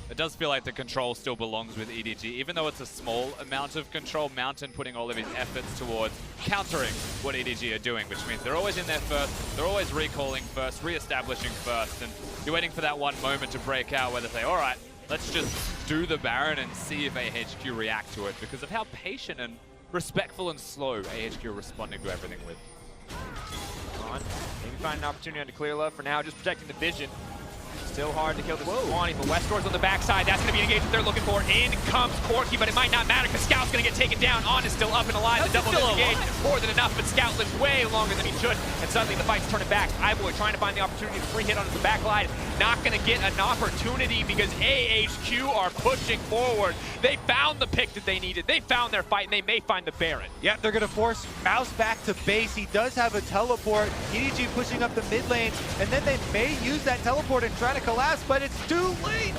It does feel like the control still belongs with EDG, even though it's a small amount of control. Mountain putting all of his efforts towards countering what EDG are doing, which means they're always in there first, they're always recalling first, re-establishing first, and you're waiting for that one moment to break out where they say, all right, let's just do the Baron and see if AHQ react to it, because of how patient and respectful and slow AHQ are responding to everything with. On. Maybe find an opportunity on to clear love for now, just protecting the vision. Still hard to kill this Swanee, but Westor's on the backside. That's going to be the engagement they're looking for. In comes Corki, but it might not matter because Scout's going to get taken down. On is still up and alive. The double disengage is more than enough, but Scout lives way longer than he should. And suddenly the fight's turning back. iBoy trying to find the opportunity to free hit onto the backline. Not going to get an opportunity because AHQ are pushing forward. They found the pick that they needed. They found their fight, and they may find the Baron. Yeah, they're going to force Mouse back to base. He does have a teleport. EDG pushing up the mid lane, and then they may use that teleport and try to collapse, but it's too late.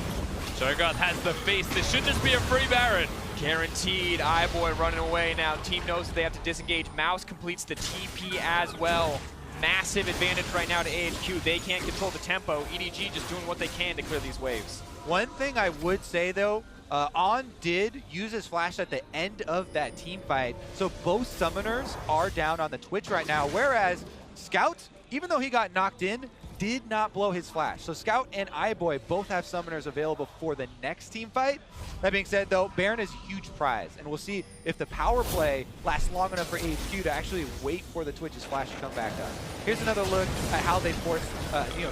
Cho'Gath has the feast. This should just be a free Baron. Guaranteed. iBoy running away now. Team knows that they have to disengage. Mouse completes the TP as well. Massive advantage right now to AHQ. They can't control the tempo. EDG just doing what they can to clear these waves. One thing I would say though, On did use his flash at the end of that team fight, so both summoners are down on the Twitch right now, whereas Scout, even though he got knocked in, did not blow his flash. So Scout and iBoy both have summoners available for the next team fight. That being said though, Baron is a huge prize, and we'll see if the power play lasts long enough for AHQ to actually wait for the Twitch's flash to come back up. Here's another look at how they forced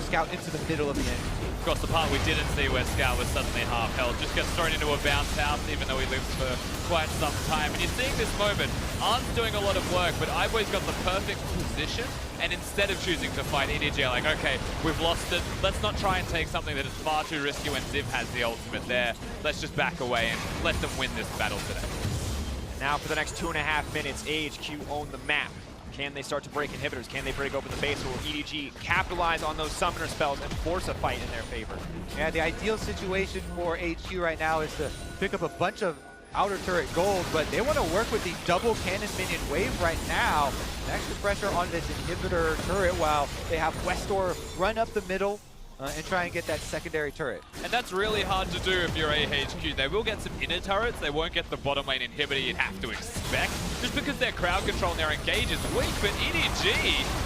Scout into the middle of the enemy. Of course, the part we didn't see where Scout was suddenly half health, just gets thrown into a bounce house, even though he lives for quite some time. And you're seeing this moment, Arn's doing a lot of work, but iBoy's got the perfect position, and instead of choosing to fight EDG, like, okay, we've lost it, let's not try and take something that is far too risky when Ziv has the ultimate there. Let's just back away and let them win this battle today. Now for the next 2.5 minutes, AHQ own the map. Can they start to break inhibitors? Can they break open the base? Or will EDG capitalize on those summoner spells and force a fight in their favor? Yeah, the ideal situation for HQ right now is to pick up a bunch of outer turret gold, but they want to work with the double cannon minion wave right now. And extra pressure on this inhibitor turret while they have Westor run up the middle and try and get that secondary turret. And that's really hard to do if you're AHQ. They will get some inner turrets, they won't get the bottom lane inhibitor you'd have to expect, just because their crowd control and their engage is weak, but EDG...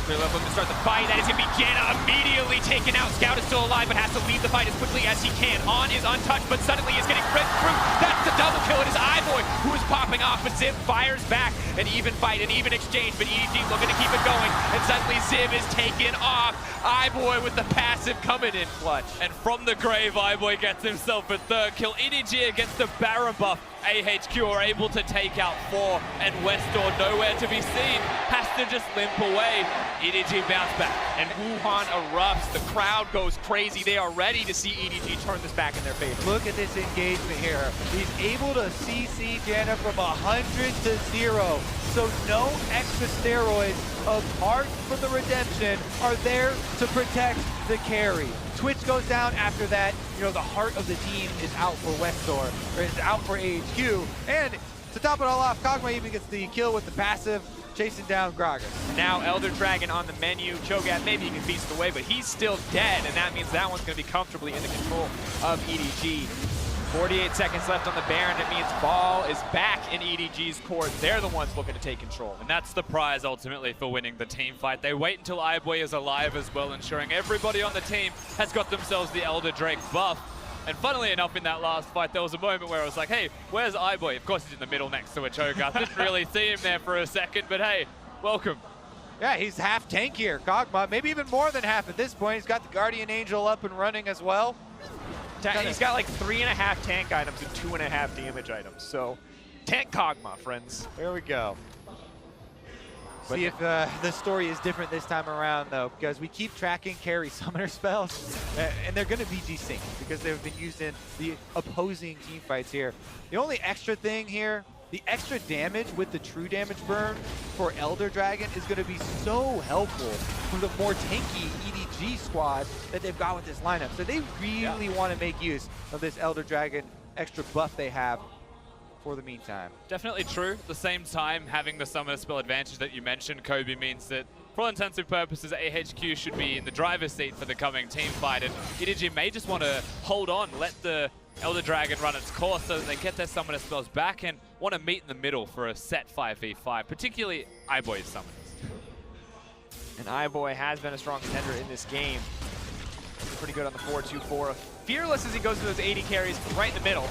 They're looking to start the fight. That is going to be Janna immediately taken out. Scout is still alive, but has to leave the fight as quickly as he can. On is untouched, but suddenly is getting ripped through. That's the double kill. It is iBoy who is popping off, but Ziv fires back. An even fight, an even exchange, but EDG looking to keep it going, and suddenly Ziv is taken off. iBoy with the passive coming in clutch. And from the grave, iBoy gets himself a third kill. EDG against the Baron buff. AHQ are able to take out 4, and Westor nowhere to be seen. Has to just limp away. EDG bounce back. And Wuhan erupts. The crowd goes crazy. They are ready to see EDG turn this back in their favor. Look at this engagement here. He's able to CC Janna from 100 to 0. So no extra steroids, apart from the redemption, are there to protect the carry. Twitch goes down after that. The heart of the team is out for Westor, or is out for AHQ. And to top it all off, Kog'Maw even gets the kill with the passive. chasing down Gragas. Now Elder Dragon on the menu. Cho'Gath, maybe he can feast away, but he's still dead, and that means that one's going to be comfortably in the control of EDG. 48 seconds left on the Baron. It means ball is back in EDG's court. They're the ones looking to take control. And that's the prize ultimately for winning the team fight. They wait until iBoy is alive as well, ensuring everybody on the team has got themselves the Elder Drake buff. And funnily enough, in that last fight, there was a moment where I was like, hey, where's iBoy? Of course, he's in the middle next to a Cho'Gath. Didn't really see him there for a second, but hey, welcome. Yeah, he's half tank here. Kog'Maw, maybe even more than half at this point. He's got the Guardian Angel up and running as well. He's got like 3.5 tank items and 2.5 damage items. So, tank Kog'Maw, friends. There we go. See if the story is different this time around, though, because we keep tracking carry summoner spells, and they're going to be desynced because they've been used in the opposing team fights here. The only extra thing here, the extra damage with the true damage burn for Elder Dragon is going to be so helpful for the more tanky EDG squad that they've got with this lineup. So they really want to make use of this Elder Dragon extra buff they have for the meantime. Definitely true. At the same time, having the summoner spell advantage that you mentioned, Kobe, means that for all intents and purposes, AHQ should be in the driver's seat for the coming team fight, and EDG may just want to hold on, let the Elder Dragon run its course so that they get their summoner spells back and want to meet in the middle for a set 5v5, particularly iBoy's summoners. And iBoy has been a strong contender in this game. Pretty good on the 4-2-4. Fearless as he goes to those 80 carries right in the middle.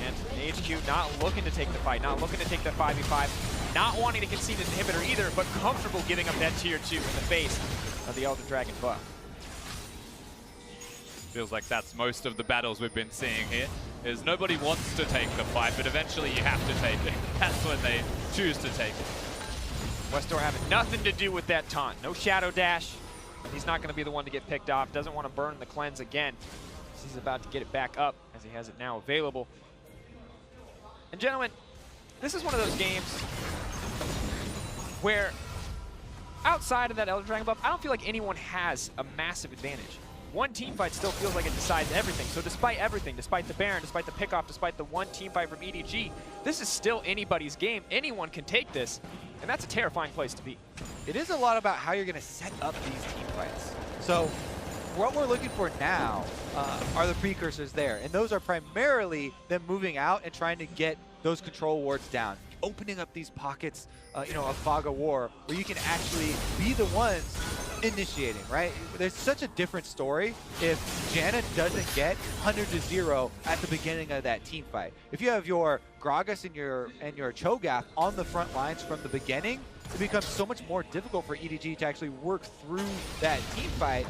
And AHQ not looking to take the fight, not looking to take the 5v5, not wanting to concede an inhibitor either, but comfortable giving up that tier 2 in the face of the Elder Dragon buff. Feels like that's most of the battles we've been seeing here, is nobody wants to take the fight, but eventually you have to take it. That's when they choose to take it. Westor having nothing to do with that taunt. No Shadow Dash. He's not going to be the one to get picked off. Doesn't want to burn the cleanse again. He's about to get it back up as he has it now available. And gentlemen, this is one of those games where outside of that Elder Dragon buff, I don't feel like anyone has a massive advantage. One team fight still feels like it decides everything. So despite everything, despite the Baron, despite the pickoff, despite the one team fight from EDG, this is still anybody's game. Anyone can take this, and that's a terrifying place to be. It is a lot about how you're going to set up these team fights. So what we're looking for now are the precursors there, and those are primarily them moving out and trying to get those control wards down, opening up these pockets, you know, of fog of war, where you can actually be the ones initiating, right? There's such a different story if Janna doesn't get 100-0 at the beginning of that team fight. If you have your Gragas and your Cho'Gath on the front lines from the beginning, it becomes so much more difficult for EDG to actually work through that team fight.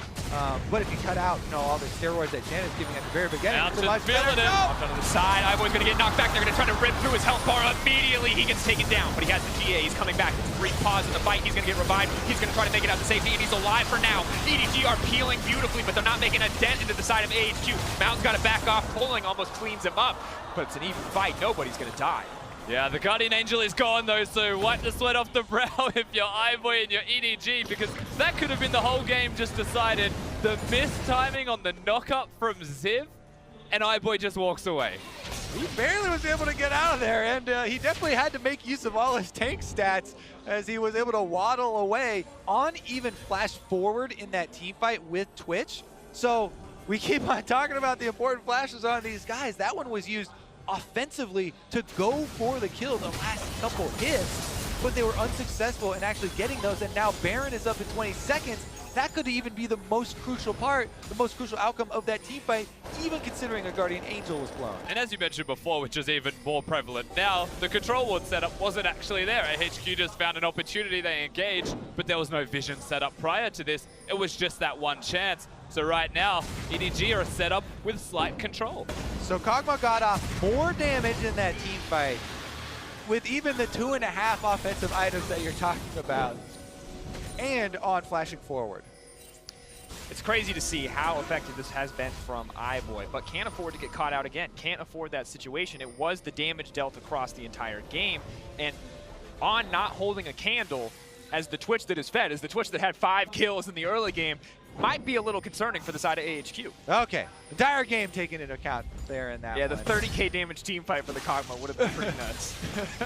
But if you cut out, you know, all the steroids that Janna's giving at the very beginning, it's a lot better. Off onto the side, iBoy's gonna get knocked back. They're gonna try to rip through his health bar immediately. He gets taken down, but he has the TA. He's coming back. It's a brief pause in the fight. He's gonna get revived. He's gonna try to make it out to safety, and he's alive for now. EDG are peeling beautifully, but they're not making a dent into the side of AHQ. Mountain's gotta back off. Pulling almost cleans him up, but it's an even fight. Nobody's gonna die. Yeah, the Guardian Angel is gone though, so wipe the sweat off the brow if you're iBoy and you're EDG, because that could have been the whole game just decided. The missed timing on the knock-up from Ziv, and iBoy just walks away. He barely was able to get out of there, and he definitely had to make use of all his tank stats as he was able to waddle away on even flash forward in that team fight with Twitch. So we keep on talking about the important flashes on these guys. That one was used offensively to go for the kill the last couple hits, but they were unsuccessful in actually getting those, and now Baron is up in 20 seconds. That could even be the most crucial part, the most crucial outcome of that team fight, even considering a Guardian Angel was blown. And as you mentioned before, which is even more prevalent now, the control ward setup wasn't actually there. AHQ just found an opportunity, they engaged, but there was no vision set up prior to this. It was just that one chance. So right now, EDG are set up with slight control. So Kog'Maw got off more damage in that team fight with even the 2.5 offensive items that you're talking about, and on flashing forward. It's crazy to see how effective this has been from iBoy, but can't afford to get caught out again. Can't afford that situation. It was the damage dealt across the entire game, and on not holding a candle, as the Twitch that is fed, as the Twitch that had 5 kills in the early game, might be a little concerning for the side of AHQ. Okay, entire game taken into account there in that Yeah, one. the 30k damage team fight for the Kog'Maw would have been pretty nuts.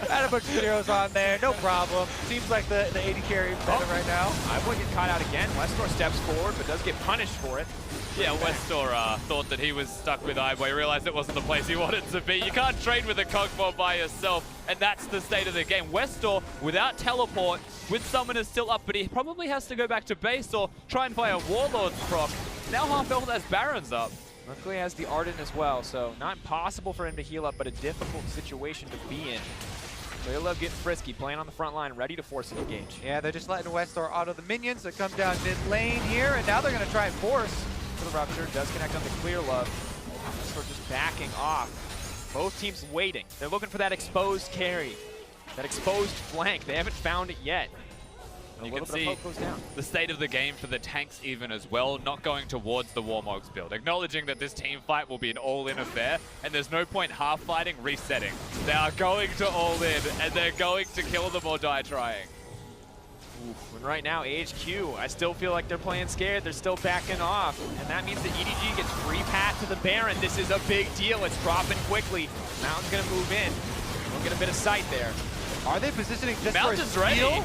Had a bunch of zeros on there, no problem. Seems like the AD carry better right now. Iboy get caught out again. Westor steps forward, but does get punished for it. Yeah, Westor thought that he was stuck with Iboy, realized it wasn't the place he wanted to be. You can't trade with a Kog'Maw by yourself, and that's the state of the game. Westor, without teleport, with Summoner still up, but he probably has to go back to base or try and buy a Warlord's proc. Now half health has Baron's up. Luckily has the Arden as well, so not impossible for him to heal up, but a difficult situation to be in. Clearlove getting frisky, playing on the front line, ready to force an engage. Yeah, they're just letting Westor auto the minions that come down mid lane here, and now they're going to try and force. For the Rupture, does connect on the Clearlove. Westor just backing off. Both teams waiting. They're looking for that exposed carry, that exposed flank. They haven't found it yet. You can see the state of the game for the tanks even as well, not going towards the Warmogs build, acknowledging that this team fight will be an all-in affair, and there's no point half fighting, resetting. They are going to all in, and they're going to kill them or die trying. Oof. And right now, AHQ, I still feel like they're playing scared. They're still backing off, and that means that EDG gets free path to the Baron. This is a big deal. It's dropping quickly. Mountain's gonna move in. We'll get a bit of sight there. Are they positioning just Mountain's for a steal? ready.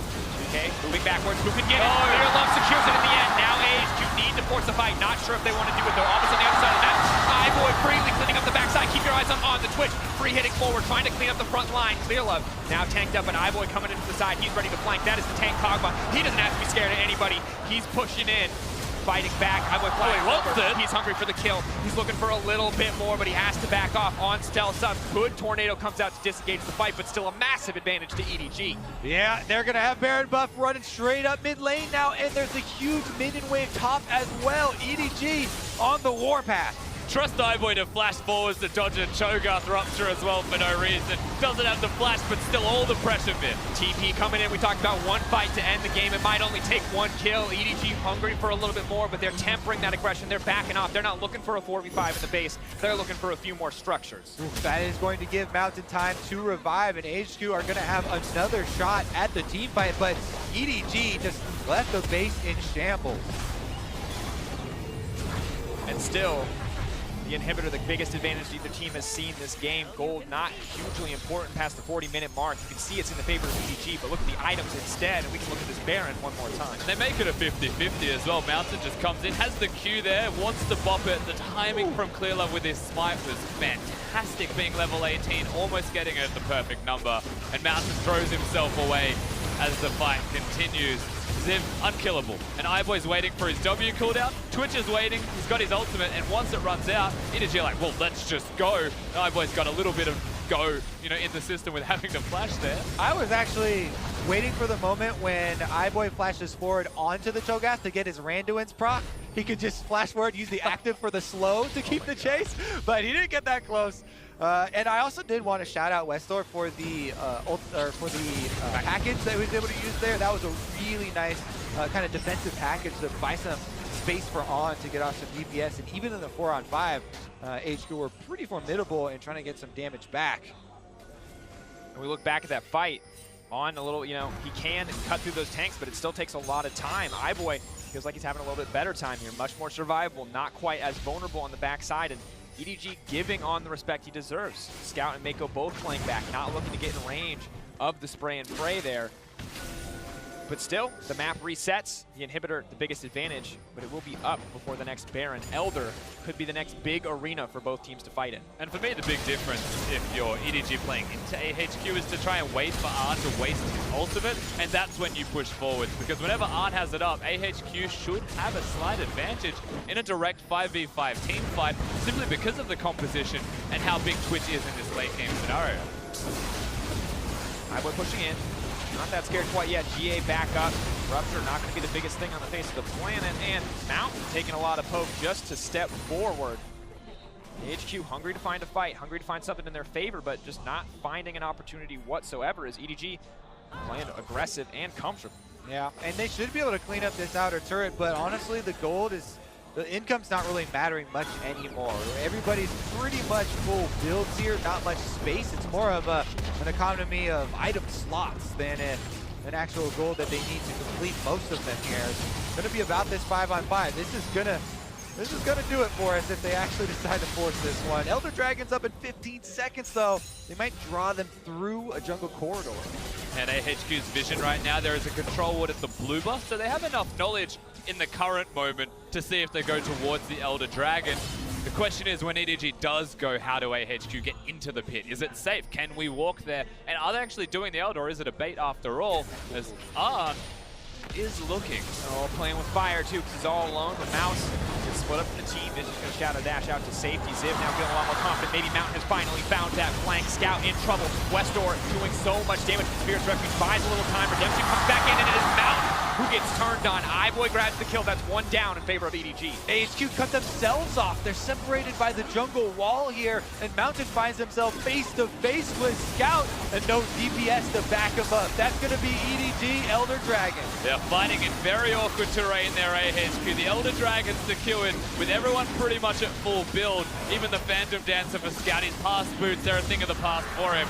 Okay, moving backwards, who can get it? Clearlove secures it in the end. Now AHQ need to force the fight. Not sure if they want to do it though. Almost on the other side of that. Iboy freely cleaning up the backside. Keep your eyes on the Twitch. Free hitting forward, trying to clean up the front line. Clearlove now tanked up, and Iboy coming into the side. He's ready to flank. That is the tank Kog'Maw. He doesn't have to be scared of anybody. He's pushing in. Fighting back. Iboy flying over. He's hungry for the kill. He's looking for a little bit more, but he has to back off on stealth up. Good tornado comes out to disengage the fight, but still a massive advantage to EDG. Yeah, they're going to have Baron buff running straight up mid lane now, and there's a huge minion wave top as well. EDG on the warpath. Trust Iboy to flash forwards to dodge a Cho'Gath Rupture as well for no reason. Doesn't have the flash, but still all the pressure bit. TP coming in. We talked about one fight to end the game. It might only take one kill. EDG hungry for a little bit more, but they're tempering that aggression. They're backing off. They're not looking for a 4v5 in the base. They're looking for a few more structures. Oof, that is going to give Mountain time to revive, and HQ are going to have another shot at the team fight, but EDG just left the base in shambles. And still, the inhibitor, the biggest advantage either team has seen this game. Gold not hugely important past the 40-minute mark. You can see it's in the favor of EDG, but look at the items instead, and we can look at this Baron one more time. They make it a 50-50 as well. Mountain just comes in, has the Q there, wants to bop it. The timing from Clearlove with his smite was fantastic, being level 18, almost getting it at the perfect number. And Mountain throws himself away as the fight continues. Ziv, unkillable. And Iboy's waiting for his W cooldown. Twitch is waiting. He's got his ultimate, and once it runs out, EDG are like, well, let's just go. And Iboy's got a little bit of go, you know, in the system with having to flash there. I was actually waiting for the moment when Iboy flashes forward onto the Cho'Gath to get his Randuin's proc. He could just flash forward, use the active for the slow to keep the chase, but he didn't get that close. And I also did want to shout out Westor for the package that he was able to use there. That was a really nice kind of defensive package to buy some space for On to get off some DPS. And even in the 4-on-5, HQ were pretty formidable in trying to get some damage back. And we look back at that fight. On a little, you know, he can cut through those tanks, but it still takes a lot of time. Iboy feels like he's having a little bit better time here. Much more survivable, not quite as vulnerable on the backside. And EDG giving On the respect he deserves. Scout and Mako both playing back, not looking to get in range of the spray and pray there. But still, the map resets. The inhibitor, the biggest advantage, but it will be up before the next Baron. Elder could be the next big arena for both teams to fight in. And for me, the big difference if you're EDG playing into AHQ is to try and wait for Arn to waste his ultimate, and that's when you push forwards. Because whenever Arn has it up, AHQ should have a slight advantage in a direct 5v5 team fight, simply because of the composition and how big Twitch is in this late game scenario. Iboy pushing in. Not that scared quite yet. GA back up. Rupture not going to be the biggest thing on the face of the planet. And Mountain taking a lot of poke just to step forward. HQ hungry to find a fight, hungry to find something in their favor, but just not finding an opportunity whatsoever as EDG playing aggressive and comfortable. Yeah, and they should be able to clean up this outer turret, but honestly, the gold is, the income's not really mattering much anymore. Everybody's pretty much full builds here, not much space. It's more of an economy of item slots than an actual gold that they need to complete most of them here. gonna be about this 5-on-5. This is gonna do it for us if they actually decide to force this one. Elder Dragon's up in 15 seconds though. They might draw them through a jungle corridor. And AHQ's vision right now, there is a control ward at the blue buff, so they have enough knowledge in the current moment to see if they go towards the Elder Dragon. The question is, when EDG does go, how do AHQ get into the pit? Is it safe? Can we walk there? And are they actually doing the Elder, or is it a bait after all? As Arn is looking. Oh, playing with fire too, because he's all alone. The Mouse is split up from the team. Vision's going to shadow dash out to safety. Ziv now feeling a lot more confident. Maybe Mountain has finally found that flank. Scout in trouble. Westdoor doing so much damage. Spirit's Refuge buys a little time. Redemption comes back in, and it is Mountain who gets turned on. iBoy grabs the kill. That's one down in favor of EDG. AHQ cut themselves off. They're separated by the jungle wall here, and Mountain finds himself face to face with Scout, and no DPS to back him up. That's going to be EDG Elder Dragon. They're fighting in very awkward terrain there, AHQ. The Elder Dragon's secured with everyone pretty much at full build. Even the Phantom Dancer for Scout, his pass boots, they're a thing of the past for him.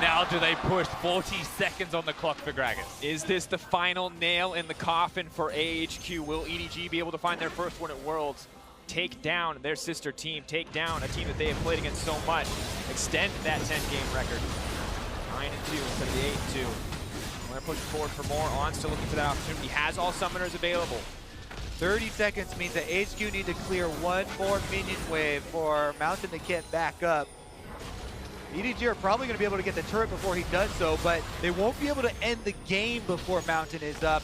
Now do they push? 40 seconds on the clock for Gragas. Is this the final nail in the coffin for AHQ? Will EDG be able to find their first win at Worlds? Take down their sister team, take down a team that they have played against so much, extend that 10-game record. 9-2 instead of the 8-2. They're pushing forward for more. On still looking for that opportunity. Has all summoners available. 30 seconds means that HQ need to clear one more minion wave for Mountain to get back up. EDG are probably going to be able to get the turret before he does so, but they won't be able to end the game before Mountain is up.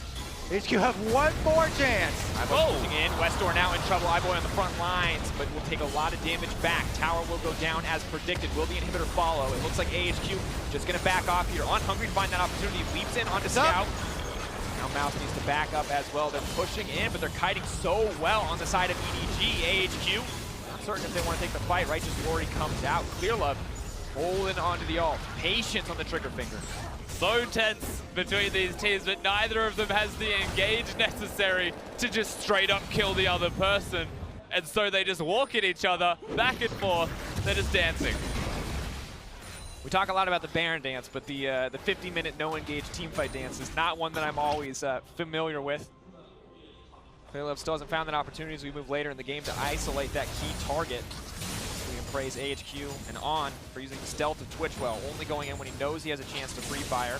HQ have one more chance. iBoy pushing in. Westdoor now in trouble. iBoy on the front lines, but will take a lot of damage back. Tower will go down as predicted. Will the inhibitor follow? It looks like AHQ just going to back off here. On Hungry to find that opportunity. Leaps in onto Scout. Now Mouse needs to back up as well. They're pushing in, but they're kiting so well on the side of EDG. AHQ, not certain if they want to take the fight. Righteous Glory comes out. Clear Love holding onto the ult. Patience on the trigger finger. So tense between these teams, but neither of them has the engage necessary to just straight up kill the other person. And so they just walk at each other, back and forth. They're just dancing. We talk a lot about the Baron dance, but the 50-minute no-engage teamfight dance is not one that I'm always familiar with. Clearlove still hasn't found that opportunity as we move later in the game to isolate that key target. We can praise AHQ and On for using the stealth of Twitch well, only going in when he knows he has a chance to free fire.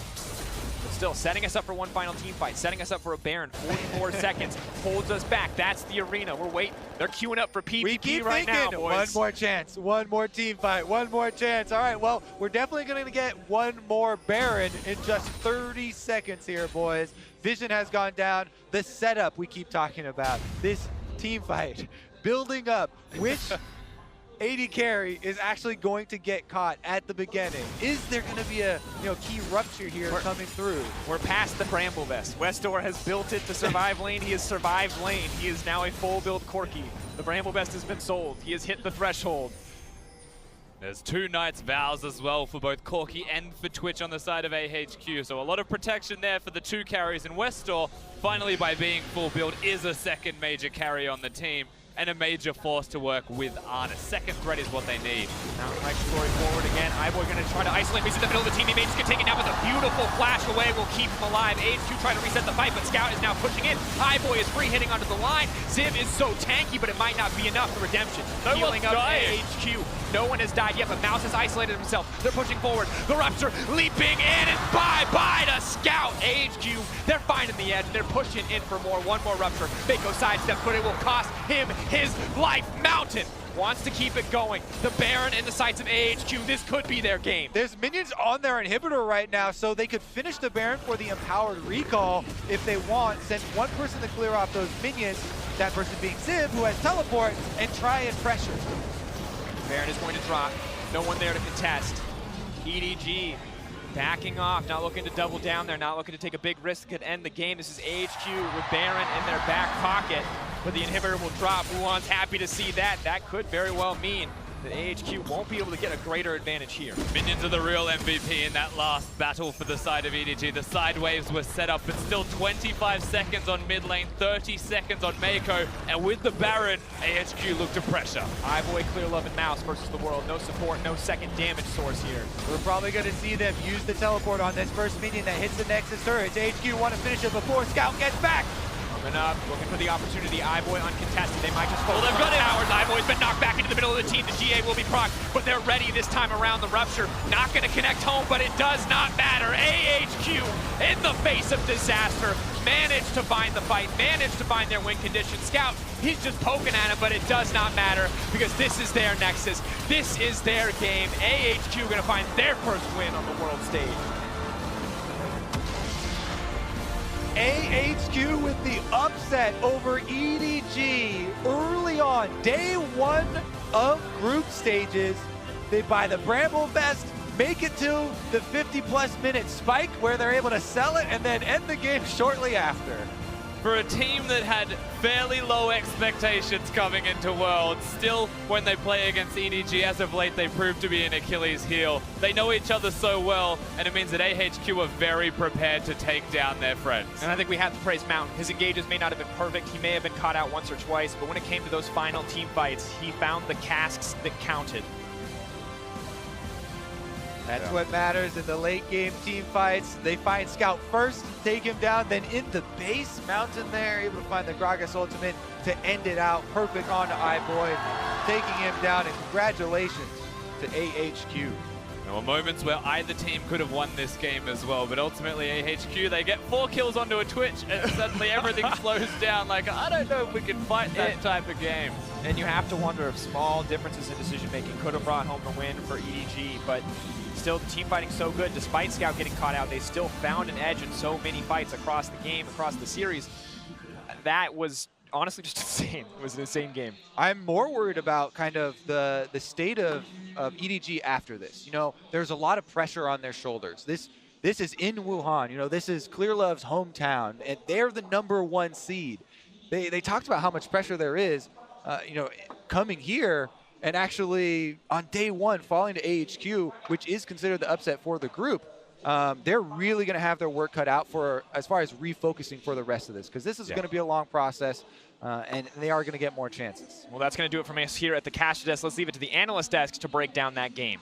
But still, setting us up for one final team fight, setting us up for a Baron. 44 seconds holds us back. That's the arena. We're waiting. They're queuing up for PvP we keep right thinking, now, boys. One more chance, one more team fight, one more chance. All right, well, we're definitely going to get one more Baron in just 30 seconds here, boys. Vision has gone down. The setup we keep talking about, this team fight, building up, which AD carry is actually going to get caught at the beginning. Is there going to be a key rupture here coming through? We're past the Bramble Vest. Westdoor has built it to survive lane. He has survived lane. He is now a full build Corki. The Bramble Vest has been sold. He has hit the threshold. There's two Knights Vows as well for both Corki and for Twitch on the side of AHQ. So a lot of protection there for the two carries. And Westdoor, finally by being full build, is a second major carry on the team. And a major force to work with Arn. A second threat is what they need. Now Righteous Glory forward again. iBoy going to try to isolate. He's in the middle of the team. He may just get taken down with a beautiful flash away. Will keep him alive. AHQ trying to reset the fight, but Scout is now pushing in. iBoy is free hitting onto the line. Ziv is so tanky, but it might not be enough for redemption. No Healing up AHQ. No one has died yet, but Mouse has isolated himself. They're pushing forward. The Rupture leaping in, and bye-bye to Scout. AHQ, they're finding the edge. They're pushing in for more. One more Rupture. Fako sidestep, but it will cost him his life. Mountain wants to keep it going. The Baron in the sights of AHQ. This could be their game. There's minions on their inhibitor right now, so they could finish the Baron for the empowered recall if they want. Send one person to clear off those minions, that person being Ziv, who has teleport, and try and pressure. Baron is going to drop. No one there to contest. EDG backing off, not looking to double down there, not looking to take a big risk that could end the game. This is AHQ with Baron in their back pocket, but the inhibitor will drop. Wuhan's happy to see that. That could very well mean that AHQ won't be able to get a greater advantage here. Minions are the real MVP in that last battle for the side of EDG. The side waves were set up, but still 25 seconds on mid lane, 30 seconds on Mako, and with the Baron, AHQ look to pressure. iBoy, Clear Love, and Mouse versus the world. No support, no second damage source here. We're probably going to see them use the teleport on this first minion that hits the Nexus turret. HQ want to finish it before Scout gets back. Coming up, looking for the opportunity. iBoy uncontested. They might just focus. Well, they've got towers. iBoy's been knocked back into the middle of the team. The GA will be procced, but they're ready this time around. The Rupture not going to connect home, but it does not matter. AHQ in the face of disaster managed to find the fight, managed to find their win condition. Scout, he's just poking at him, but it does not matter because this is their Nexus. This is their game. AHQ going to find their first win on the world stage. AHQ with the upset over EDG early on, day one of group stages. They buy the Bramble Vest, make it to the 50-plus minute spike where they're able to sell it and then end the game shortly after. For a team that had fairly low expectations coming into Worlds, still when they play against EDG as of late, they prove to be an Achilles heel. They know each other so well, and it means that AHQ are very prepared to take down their friends. And I think we have to praise Mountain. His engages may not have been perfect. He may have been caught out once or twice, but when it came to those final team fights, he found the casks that counted. That's what matters in the late game team fights. They find Scout first, take him down, then in the base, Mountain there, able to find the Gragas ultimate to end it out. Perfect on to iBoy, taking him down, and congratulations to AHQ. There were moments where either team could have won this game as well, but ultimately AHQ, they get 4 kills onto a Twitch, and suddenly everything slows down. Like, I don't know if we can fight that type of game. And you have to wonder if small differences in decision-making could have brought home the win for EDG, but still, the team fighting so good. Despite Scout getting caught out, they still found an edge in so many fights across the game, across the series. That was honestly just insane. It was an insane game. I'm more worried about kind of the state of EDG after this. You know, there's a lot of pressure on their shoulders. This is in Wuhan. You know, this is Clearlove's hometown, and they're the #1 seed. They talked about how much pressure there is, you know, coming here and actually on day one falling to AHQ, which is considered the upset for the group. They're really going to have their work cut out for as far as refocusing for the rest of this, because this is going to be a long process, and they are going to get more chances. Well, that's going to do it from us here at the caster desk. Let's leave it to the analyst desk to break down that game.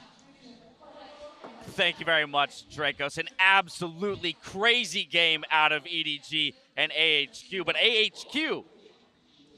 Thank you very much, Dracos. An absolutely crazy game out of EDG and AHQ, but AHQ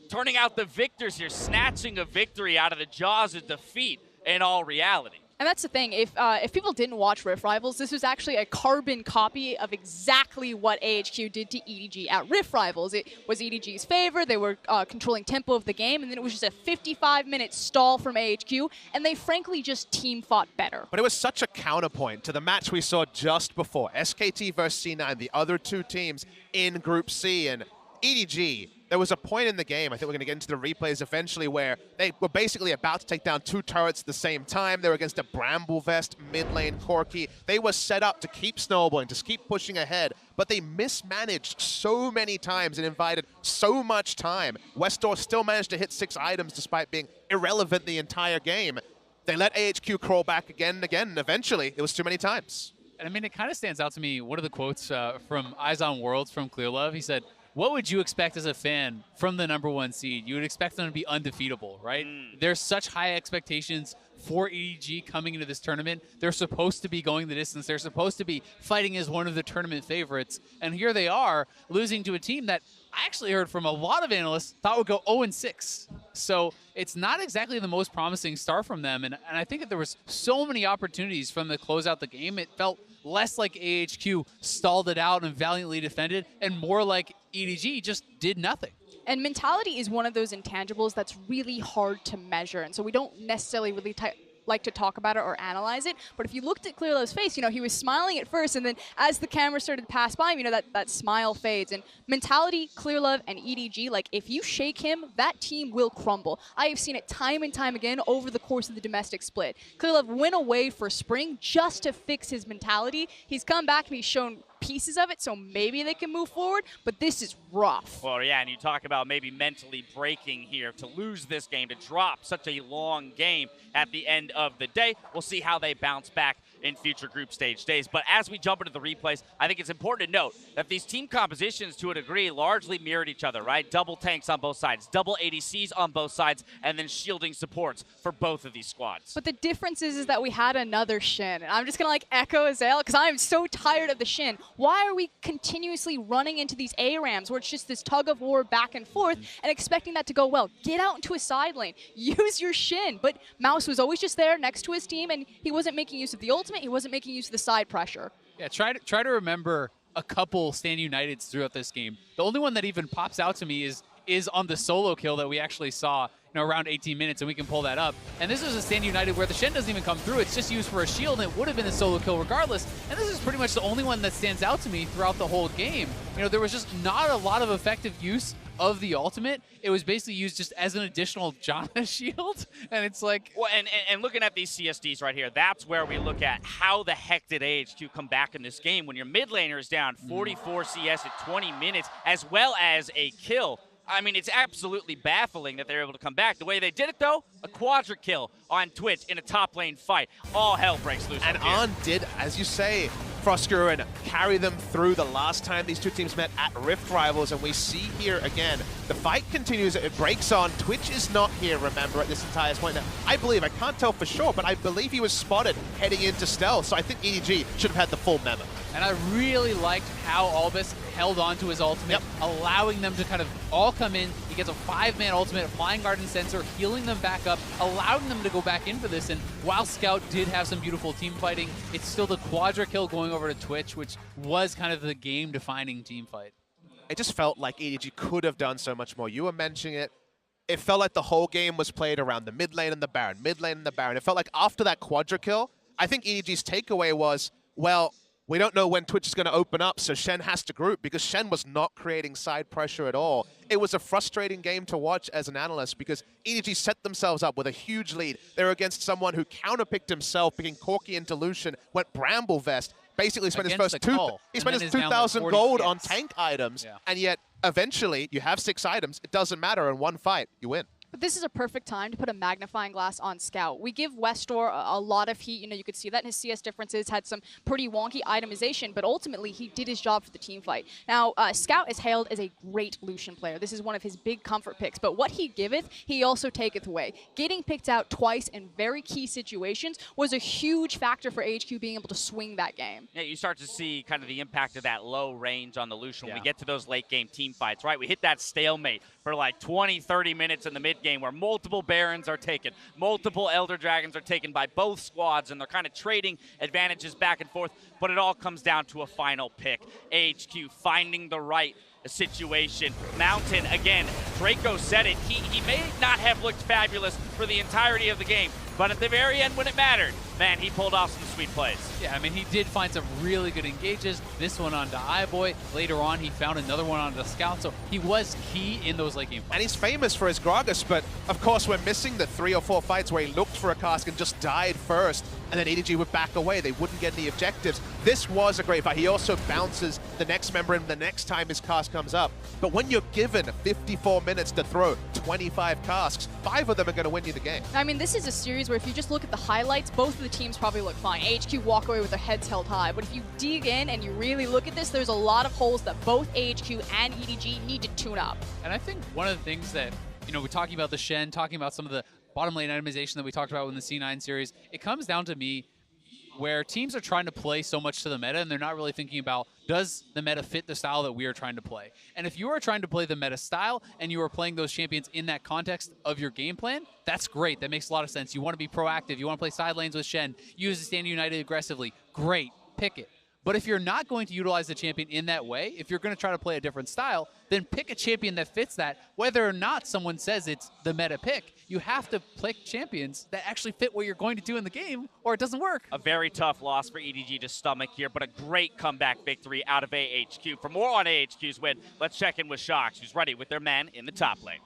turning out the victors here, snatching a victory out of the jaws of defeat in all reality. And that's the thing, if people didn't watch Rift Rivals, this was actually a carbon copy of exactly what AHQ did to EDG at Rift Rivals. It was EDG's favor, they were controlling tempo of the game, and then it was just a 55-minute stall from AHQ, and they frankly just team fought better. But it was such a counterpoint to the match we saw just before. SKT versus C9, the other two teams in Group C, and EDG. There was a point in the game, I think we're going to get into the replays eventually, where they were basically about to take down 2 turrets at the same time. They were against a Bramble Vest, mid lane Corki. They were set up to keep snowballing, to keep pushing ahead, but they mismanaged so many times and invited so much time. Westdoor still managed to hit 6 items despite being irrelevant the entire game. They let AHQ crawl back again and again, and eventually it was too many times. And I mean, it kind of stands out to me, one of the quotes from Eyes on Worlds from Clearlove, he said, what would you expect as a fan from the #1 seed? You would expect them to be undefeatable, right? There's such high expectations for EDG coming into this tournament. They're supposed to be going the distance. They're supposed to be fighting as one of the tournament favorites. And here they are, losing to a team that I actually heard from a lot of analysts thought would go 0-6. So it's not exactly the most promising start from them. And I think that there was so many opportunities from the close out the game. It felt less like AHQ stalled it out and valiantly defended, and more like EDG just did nothing. And mentality is one of those intangibles that's really hard to measure, and so we don't necessarily really like to talk about it or analyze it. But if you looked at Clearlove's face, you know, he was smiling at first, and then as the camera started to pass by him, you know, that smile fades. And mentality, Clearlove and EDG, like, if you shake him, that team will crumble. I have seen it time and time again over the course of the domestic split. Clearlove went away for spring just to fix his mentality. He's come back and he's shown pieces of it, so maybe they can move forward, but this is rough. Well, yeah, and you talk about maybe mentally breaking here to lose this game, to drop such a long game at the end of the day. We'll see how they bounce back in future group stage days. But as we jump into the replays, I think it's important to note that these team compositions, to a degree, largely mirrored each other, right? Double tanks on both sides, double ADCs on both sides, and then shielding supports for both of these squads. But the difference is that we had another Shin. And I'm just going to like echo Azale because I'm so tired of the Shin. Why are we continuously running into these ARAMs where it's just this tug of war back and forth and expecting that to go well? Get out into a side lane. Use your Shin. But Mouse was always just there next to his team, and he wasn't making use of the ultimate. He wasn't making use of the side pressure. Yeah, try to remember a couple Stand Uniteds throughout this game. The only one that even pops out to me is on the solo kill that we actually saw, around 18 minutes, and we can pull that up. And this is a Stand United where the Shen doesn't even come through. It's just used for a shield, and it would have been a solo kill regardless. And this is pretty much the only one that stands out to me throughout the whole game. There was just not a lot of effective use of the ultimate. It was basically used just as an additional Janna shield, and it's like... Well, and looking at these CSDs right here, that's where we look at how the heck did AHQ come back in this game when your mid laner is down 44 CS at 20 minutes, as well as a kill. I mean, it's absolutely baffling that they're able to come back. The way they did it, though, a quadra kill on Twitch in a top lane fight. All hell breaks loose. And On did, as you say, Froskuren carry them through the last time these two teams met at Rift Rivals, and we see here again, the fight continues, it breaks on. Twitch is not here, remember, at this entire point. Now, I can't tell for sure, but I believe he was spotted heading into stealth, so I think EDG should have had the full memo. And I really liked how Albus held on to his ultimate, allowing them to kind of all come in. He gets a 5-man ultimate, applying Garden Sensor, healing them back up, allowing them to go back in for this. And while Scout did have some beautiful team fighting, it's still the quadra kill going over to Twitch, which was kind of the game-defining team fight. It just felt like EDG could have done so much more. You were mentioning it. It felt like the whole game was played around the mid lane and the Baron, mid lane and the Baron. It felt like after that quadra kill, I think EDG's takeaway was, well, we don't know when Twitch is going to open up, so Shen has to group, because Shen was not creating side pressure at all. It was a frustrating game to watch as an analyst because EDG set themselves up with a huge lead. They were against someone who counterpicked himself, picking Corki into Lucian, went Bramble Vest, basically spent his first 2,000 gold on tank items, and yet eventually you have 6 items, it doesn't matter, in one fight, you win. But this is a perfect time to put a magnifying glass on Scout. We give Westor a lot of heat. You could see that in his CS differences, had some pretty wonky itemization, but ultimately he did his job for the team fight. Now, Scout is hailed as a great Lucian player. This is one of his big comfort picks, but what he giveth, he also taketh away. Getting picked out twice in very key situations was a huge factor for HQ being able to swing that game. Yeah, you start to see kind of the impact of that low range on the Lucian when we get to those late game team fights, right? We hit that stalemate for like 20, 30 minutes in the mid game where multiple Barons are taken, multiple Elder Dragons are taken by both squads, and they're kind of trading advantages back and forth, but it all comes down to a final pick. AHQ finding the right situation. Mountain, again, Draco said it, he may not have looked fabulous for the entirety of the game, but at the very end when it mattered, man, he pulled off some sweet plays. Yeah, I mean, he did find some really good engages. This one onto iBoy. Later on, he found another one onto Scout, so he was key in those late game fights. And he's famous for his Gragas, but of course we're missing the 3 or 4 fights where he looked for a cask and just died first, and then EDG would back away. They wouldn't get any objectives. This was a great fight. He also bounces the next member in the next time his cask comes up. But when you're given 54 minutes to throw 25 casks, 5 of them are going to win you the game. I mean, this is a series where if you just look at the highlights, both of the teams probably look fine. AHQ walk away with their heads held high, but if you dig in and you really look at this, there's a lot of holes that both AHQ and EDG need to tune up. And I think one of the things that, we're talking about the Shen, talking about some of the bottom lane itemization that we talked about in the C9 series, it comes down to me where teams are trying to play so much to the meta and they're not really thinking about, does the meta fit the style that we are trying to play? And if you are trying to play the meta style and you are playing those champions in that context of your game plan, that's great. That makes a lot of sense. You want to be proactive. You want to play side lanes with Shen. Use the Stand United aggressively. Great. Pick it. But if you're not going to utilize the champion in that way, if you're going to try to play a different style, then pick a champion that fits that, whether or not someone says it's the meta pick. You have to pick champions that actually fit what you're going to do in the game, or it doesn't work. A very tough loss for EDG to stomach here, but a great comeback victory out of AHQ. For more on AHQ's win, let's check in with Shox, who's ready with their man in the top lane.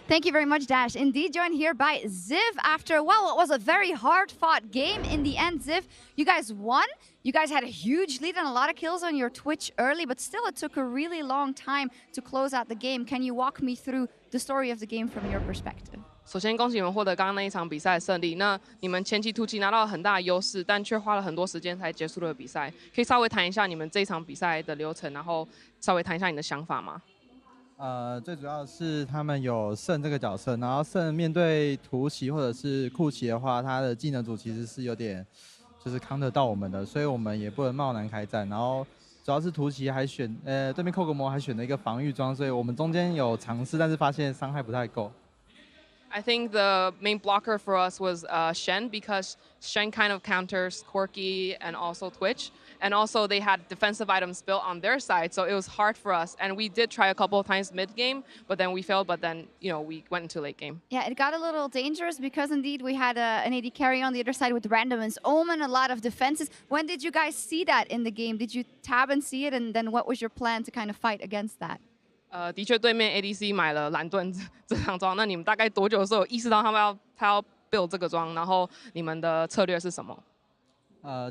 Thank you very much, Dash. Indeed, joined here by Ziv after, well, it was a very hard-fought game. In the end, Ziv, you guys won. You guys had a huge lead and a lot of kills on your Twitch early, but still it took a really long time to close out the game. Can you walk me through the story of the game from your perspective? 首先恭喜你们获得刚刚那一场比赛的胜利。那你们前期突击拿到了很大的优势，但却花了很多时间才结束了比赛。可以稍微谈一下你们这一场比赛的流程，然后稍微谈一下你的想法吗？最主要是他们有胜这个角色，然后胜面对突袭或者是库奇的话，他的技能组其实是有点就是扛得到我们的，所以我们也不能贸然开战。然后主要是突袭还选对面寇格魔还选了一个防御装，所以我们中间有尝试，但是发现伤害不太够。I think the main blocker for us was Shen, because Shen kind of counters Quirky and also Twitch. And also they had defensive items built on their side, so it was hard for us. And we did try a couple of times mid-game, but then we failed, but then, we went into late game. Yeah, it got a little dangerous because indeed we had an AD carry on the other side with Random's Omen, a lot of defenses. When did you guys see that in the game? Did you tab and see it? And then what was your plan to kind of fight against that? 的确，对面 ADC 买了蓝盾这张装，那你们大概多久的时候有意识到他要 build 这个装？然后你们的策略是什么？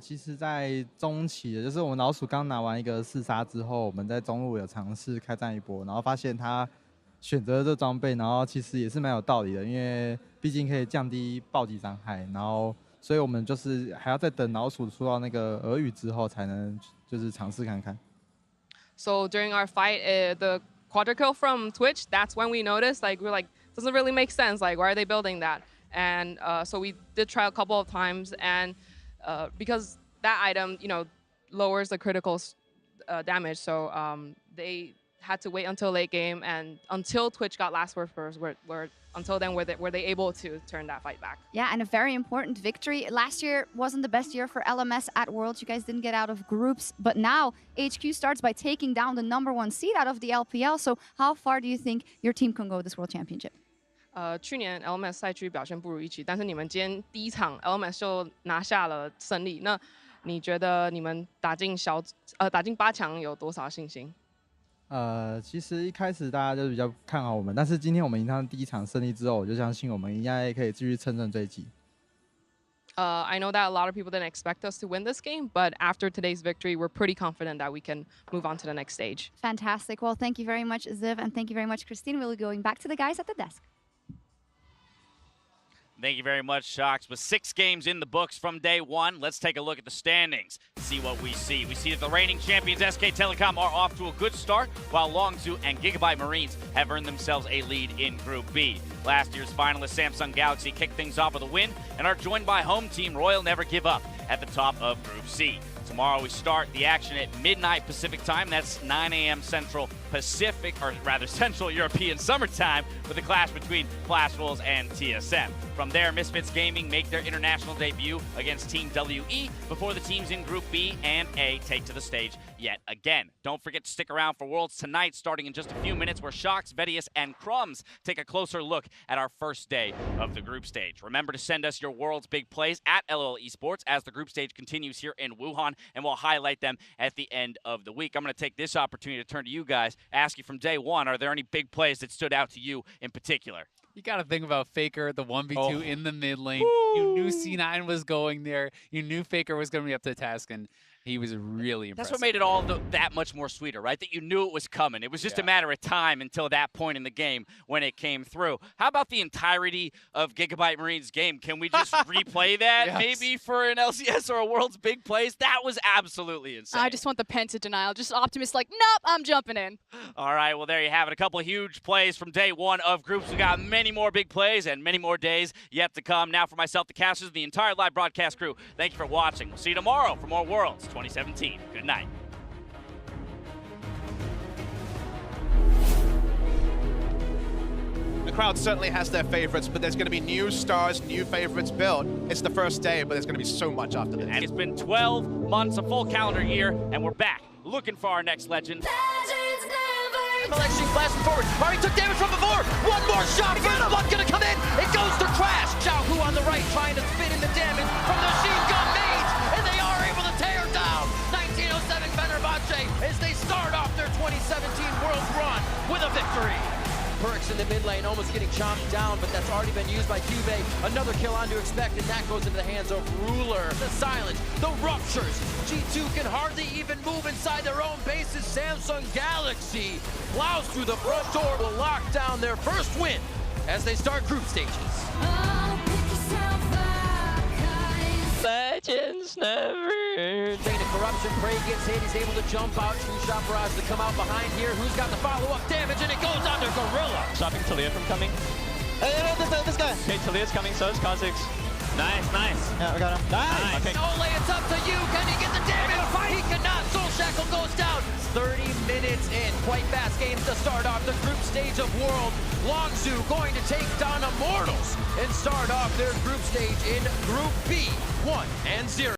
其实，在中期的，就是我们老鼠刚拿完一个4杀之后，我们在中路有尝试开战一波，然后发现他选择这装备，然后其实也是蛮有道理的，因为毕竟可以降低暴击伤害，然后所以我们就是还要再等老鼠出到那个俄语之后，才能就是尝试看看。So during our fight, the quadra kill from Twitch, that's when we noticed, we're like, doesn't really make sense. Like, why are they building that? And so we did try a couple of times, and because that item, lowers the critical damage, so they had to wait until late game, and until Twitch got last word first, until then were they able to turn that fight back. Yeah, and a very important victory. Last year wasn't the best year for LMS at Worlds. You guys didn't get out of groups, but now HQ starts by taking down the #1 seed out of the LPL. So how far do you think your team can go this World Championship? 去年 LMS 赛区表现不如预期，但是你们今天第一场 LMS 就拿下了胜利。那你觉得你们打进8强有多少信心？其实一开始大家就比较看好我们，但是今天我们赢他第一场胜利之后，我就相信我们应该可以继续乘胜追击。I know that a lot of people didn't expect us to win this game, but after today's victory, we're pretty confident that we can move on to the next stage. Fantastic. Well, thank you very much, Ziv, and thank you very much, Christine. We'll be going back to the guys at the desk. Thank you very much, Shocks. With 6 games in the books from day one, let's take a look at the standings, see what we see. We see that the reigning champions SK Telecom are off to a good start, while Long2 and Gigabyte Marines have earned themselves a lead in Group B. Last year's finalist Samsung Galaxy kicked things off with a win and are joined by home team Royal Never Give Up at the top of Group C. Tomorrow we start the action at midnight Pacific time. That's 9 a.m. Central Pacific, or rather Central European summertime, with a clash between Flash Wolves and TSM. From there, Misfits Gaming make their international debut against Team WE before the teams in Group B and A take to the stage yet again. Don't forget to stick around for Worlds tonight, starting in just a few minutes, where Shocks, Vedius, and Crumbs take a closer look at our first day of the group stage. Remember to send us your World's big plays at LOL Esports as the group stage continues here in Wuhan, and we'll highlight them at the end of the week. I'm going to take this opportunity to turn to you guys, ask you from day one, are there any big plays that stood out to you in particular? You got to think about Faker, the 1v2 in the mid lane. Woo! You knew C9 was going there. You knew Faker was going to be up to the task, and he was really impressive. That's what made it all that much more sweeter, right? That you knew it was coming. It was just a matter of time until that point in the game when it came through. How about the entirety of Gigabyte Marines' game? Can we just replay that maybe for an LCS or a World's big plays? That was absolutely insane. I just want the Penta denial. Just Optimus like, nope, I'm jumping in. All right, well, there you have it. A couple of huge plays from day one of groups. We got many more big plays and many more days yet to come. Now for myself, the casters, the entire live broadcast crew, thank you for watching. We'll see you tomorrow for more Worlds 2017. Good night. The crowd certainly has their favorites, but there's going to be new stars, new favorites built. It's the first day, but there's going to be so much after this. And it's been 12 months, a full calendar year, and we're back looking for our next legend. Exchange blasting forward. Already took damage from before. One more shot. First blood gonna come in. It goes to Crash. Xiao Hu on the right trying to spin in the damage from the machine gun mage. And they are able to tear down 1907 Fenerbahce as they start off their 2017 Worlds run with a victory. Perks in the mid lane almost getting chomped down, but that's already been used by Cube. Another kill on to expect, and that goes into the hands of Ruler. The silence, the ruptures. G2 can hardly even move inside their own bases. Samsung Galaxy plows through the front door, will lock down their first win as they start group stages. Legends never. Chain of corruption, Prey gets hit, he's able to jump out. True shot barrage to come out behind here. Who's got the follow-up damage, and it goes under Gorilla. Stopping Talia from coming. Hey, this guy. Okay, Talia's coming, so is Kha'Zix. Nice, nice. Yeah, we got him. Nice. Okay. Ole, it's up to you. Can he get the damage? He cannot. Soul Shackle goes down. 30 minutes in. Quite fast games to start off the group stage of World. Longzhu going to take down Immortals and start off their group stage in Group B, 1-0.